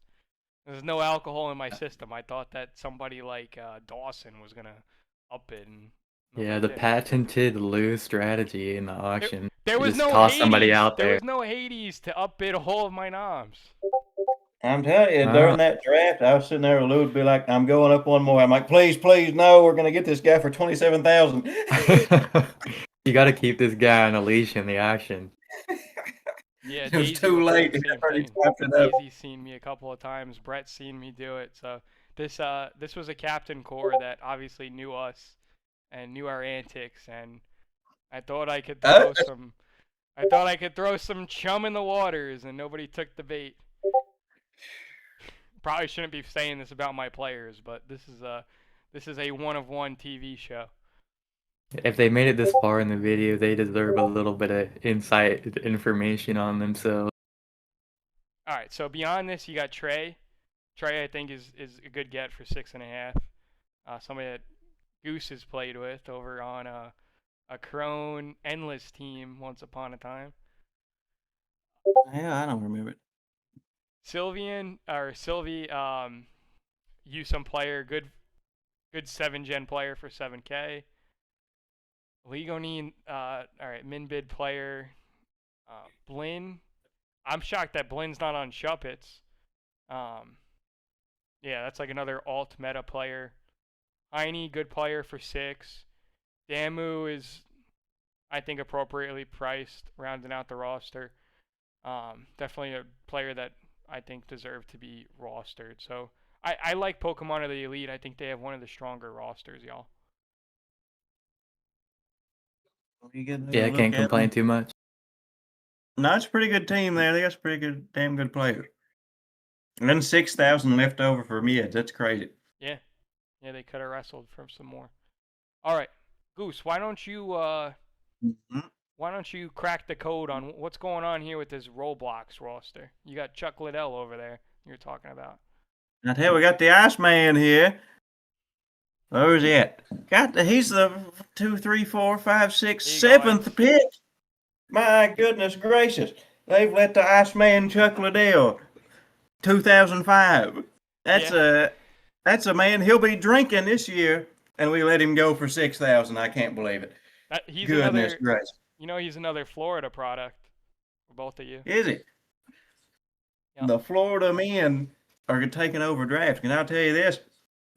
There's no alcohol in my system. I thought that somebody like Dawson was gonna up it, and Yeah, nobody the did. patented lose strategy in the auction. There You was just no toss somebody Hades. out There there. was no Hades to upbid all of my noms. I'm telling you, during that draft, I was sitting there, Lou would be like, I'm going up one more. I'm like, please, please, no, we're going to get this guy for 27,000. You got to keep this guy on a leash in the action. Yeah, It was Daisy too will say late. the He same already thing. tapped it up. Daisy's seen me a couple of times. Brett's seen me do it. So this was a captain core that obviously knew us and knew our antics, and I thought I could throw some. I thought I could throw some chum in the waters, and nobody took the bait. Probably shouldn't be saying this about my players, but this is a one-of-one TV show. If they made it this far in the video, they deserve a little bit of insight information on themselves. All right, so beyond this, you got Trey. Trey, I think, is a good get for 6.5. Somebody that Goose has played with over on a Crone Endless team once upon a time. Yeah, I don't remember it. Sylvie, some player, good 7-gen player for 7K. Legonine, all right, min-bid player. Blinn, I'm shocked that Blinn's not on Shuppets. Yeah, that's like another alt meta player. Heine, good player for 6. Damu is, I think, appropriately priced, rounding out the roster. Definitely a player that I think deserved to be rostered. So I like Pokemon of the Elite. I think they have one of the stronger rosters, y'all. Yeah, I can't complain too much. No, it's a pretty good team there. They got some pretty good, damn good players. And then 6,000 left over for mids. That's crazy. Yeah, they could have wrestled for some more. All right, Goose, why don't you crack the code on what's going on here with this Roblox roster? You got Chuck Liddell over there you're talking about. I tell you, we got the Iceman here. Where's he at? He's the 2, 3, 4, 5, 6, 7th pick. My goodness gracious. They've let the Iceman Chuck Liddell, 2005. That's a man. He'll be drinking this year, and we let him go for 6,000. I can't believe it. Goodness gracious. You know, he's another Florida product for both of you. Is he? Yep. The Florida men are taking over drafts. And I'll tell you this.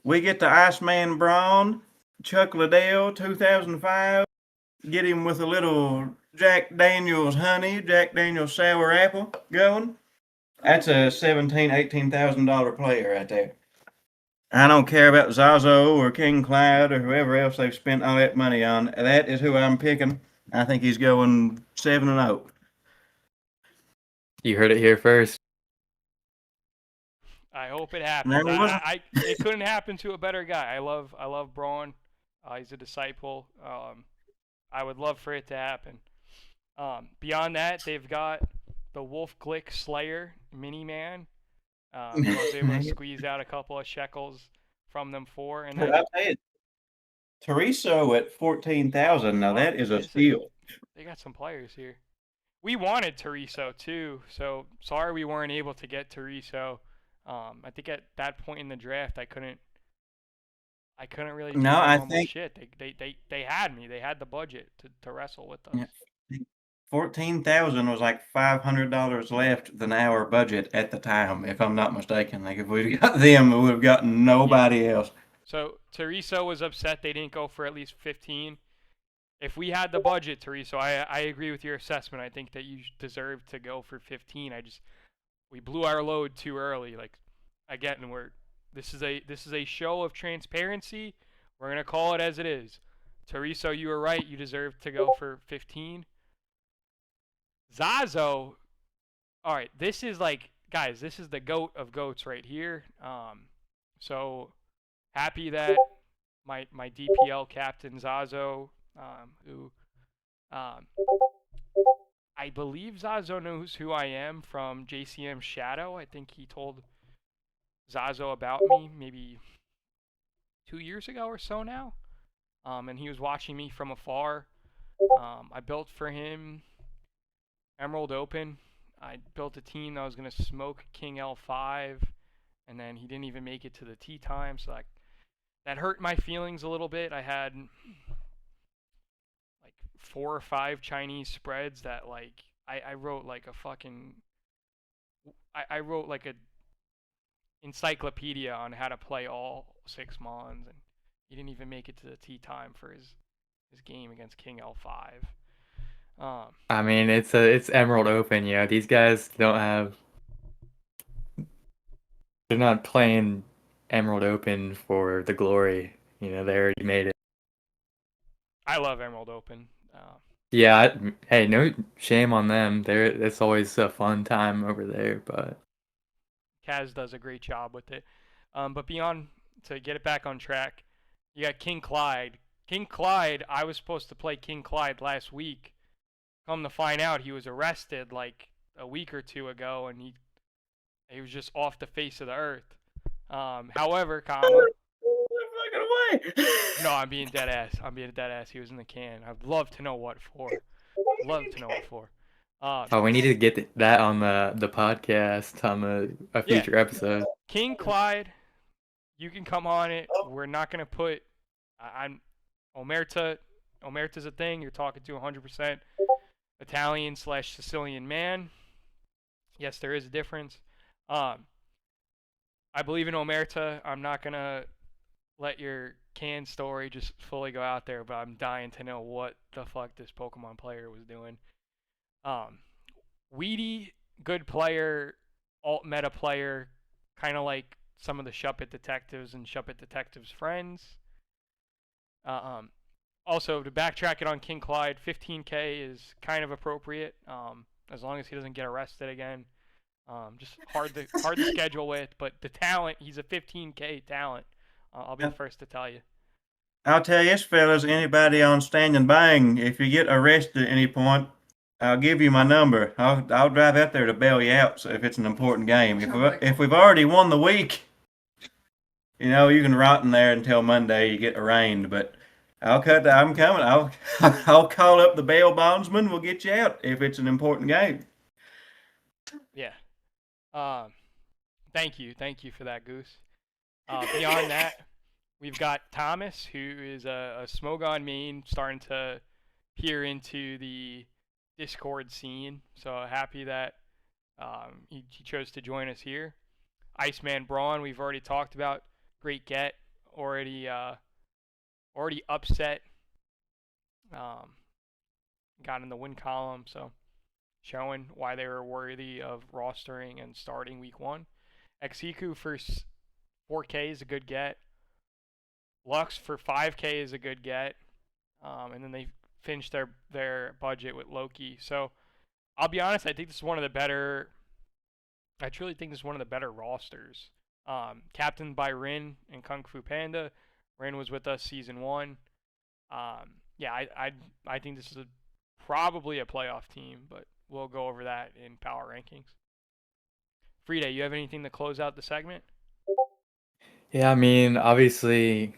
We get the Iceman Braun, Chuck Liddell, 2005. Get him with a little Jack Daniels honey, Jack Daniels sour apple going. That's a $17,000, $18,000 player right there. I don't care about Zazo or King Cloud or whoever else they've spent all that money on. That is who I'm picking. I think he's going 7-0. You heard it here first. I hope it happens. It couldn't happen to a better guy. I love Braun. He's a disciple. I would love for it to happen. Beyond that, they've got the Wolf Glick Slayer Mini-Man. I was able to squeeze out a couple of shekels from them for. And then, I'll tell you, Tereso at 14,000. Now that is a steal. They got some players here. We wanted Tereso too, so sorry we weren't able to get Tereso. I think at that point in the draft, I couldn't really do shit. They had me. They had the budget to wrestle with us. Yeah. 14,000 was like $500 left than our budget at the time, if I'm not mistaken. Like if we'd got them, we would have gotten nobody else. So Tereso was upset they didn't go for at least 15. If we had the budget, Tereso, I agree with your assessment. I think that you deserve to go for 15. We blew our load too early. Like again, this is a show of transparency. We're gonna call it as it is. Tereso, you were right. You deserve to go for 15. Zazo, all right. This is guys. This is the goat of goats right here. So happy that my DPL captain Zazo, who I believe Zazo knows who I am from JCM Shadow. I think he told Zazo about me maybe 2 years ago or so now. And he was watching me from afar. I built for him Emerald Open. I built a team that was going to smoke King L5 and then he didn't even make it to the tee time. So that hurt my feelings a little bit. I had like 4 or 5 Chinese spreads that like I wrote like a fucking I wrote like a encyclopedia on how to play all 6 mons, and he didn't even make it to the tee time for his game against King L5. I mean, it's Emerald Open, these guys don't have. They're not playing Emerald Open for the glory. They already made it. I love Emerald Open. Yeah, hey, no shame on them. It's always a fun time over there, but Kaz does a great job with it. But to get it back on track, you got King Clyde. King Clyde, I was supposed to play King Clyde last week. Come to find out, he was arrested like a week or 2 ago, and he was just off the face of the earth. However, no, I'm being dead ass. He was in the can. I'd love to know what for. we need to get that on the podcast on a future episode. King Clyde, you can come on it. We're not gonna put. I'm Omerta. Omerta's a thing. You're talking to 100% Italian/Sicilian man. Yes, there is a difference. I believe in Omerta. I'm not gonna let your can story just fully go out there, but I'm dying to know what the fuck this Pokemon player was doing. Weedy, good player, alt meta player, kind of like some of the Shuppet detectives and Shuppet detectives' friends. Also, to backtrack it on King Clyde, 15K is kind of appropriate, as long as he doesn't get arrested again. Just hard to schedule with, but the talent, he's a 15K talent. I'll be the first to tell you. I'll tell you this, fellas, anybody on Stand and Bang, if you get arrested at any point, I'll give you my number. I'll drive out there to bail you out if it's an important game. If we've already won the week, you can rot in there until Monday you get arraigned, but I'm coming. I'll call up the bail bondsman. We'll get you out if it's an important game. Yeah. Thank you for that, Goose. Beyond that, we've got Thomas, who is a Smogon main, starting to peer into the Discord scene. So happy that he chose to join us here. Iceman Braun, we've already talked about. Great get. Already upset. Got in the win column, so showing why they were worthy of rostering and starting week 1. Exiku for 4K is a good get. Lux for 5K is a good get. And then they finished their budget with Loki. So I'll be honest, I think this is one of the better. I truly think this is one of the better rosters. Captained by Rin and Kung Fu Panda. Rin was with us season 1. I think this is probably a playoff team, but we'll go over that in power rankings. Freeday, you have anything to close out the segment? Yeah, I mean, obviously,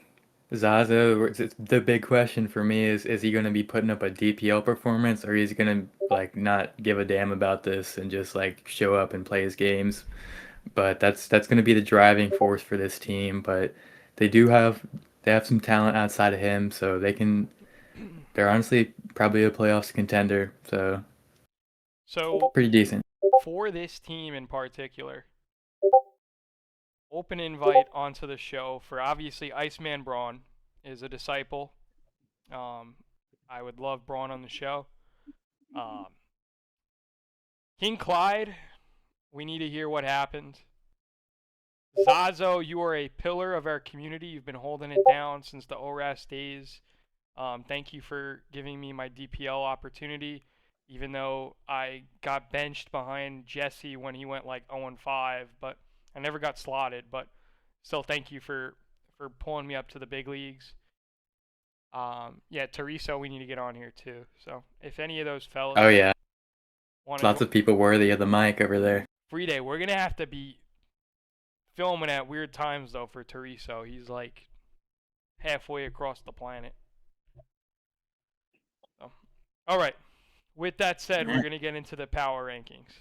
Zazo, the big question for me is he going to be putting up a DPL performance, or is he going to not give a damn about this and just show up and play his games? But that's going to be the driving force for this team. But they have some talent outside of him, so they're honestly probably a playoffs contender. So pretty decent. For this team in particular, open invite onto the show for obviously Iceman Braun is a disciple. I would love Braun on the show. King Clyde, we need to hear what happened. Zazo, you are a pillar of our community. You've been holding it down since the ORAS days. Thank you for giving me my DPL opportunity, even though I got benched behind Jesse when he went 0-5, but I never got slotted. But still, thank you for pulling me up to the big leagues. Teresa, we need to get on here too. So if any of those fellas, oh yeah, lots of people worthy of the mic over there. Freeday, we're gonna have to be filming at weird times though for Teresa. He's halfway across the planet. So, all right. With that said, we're gonna get into the power rankings.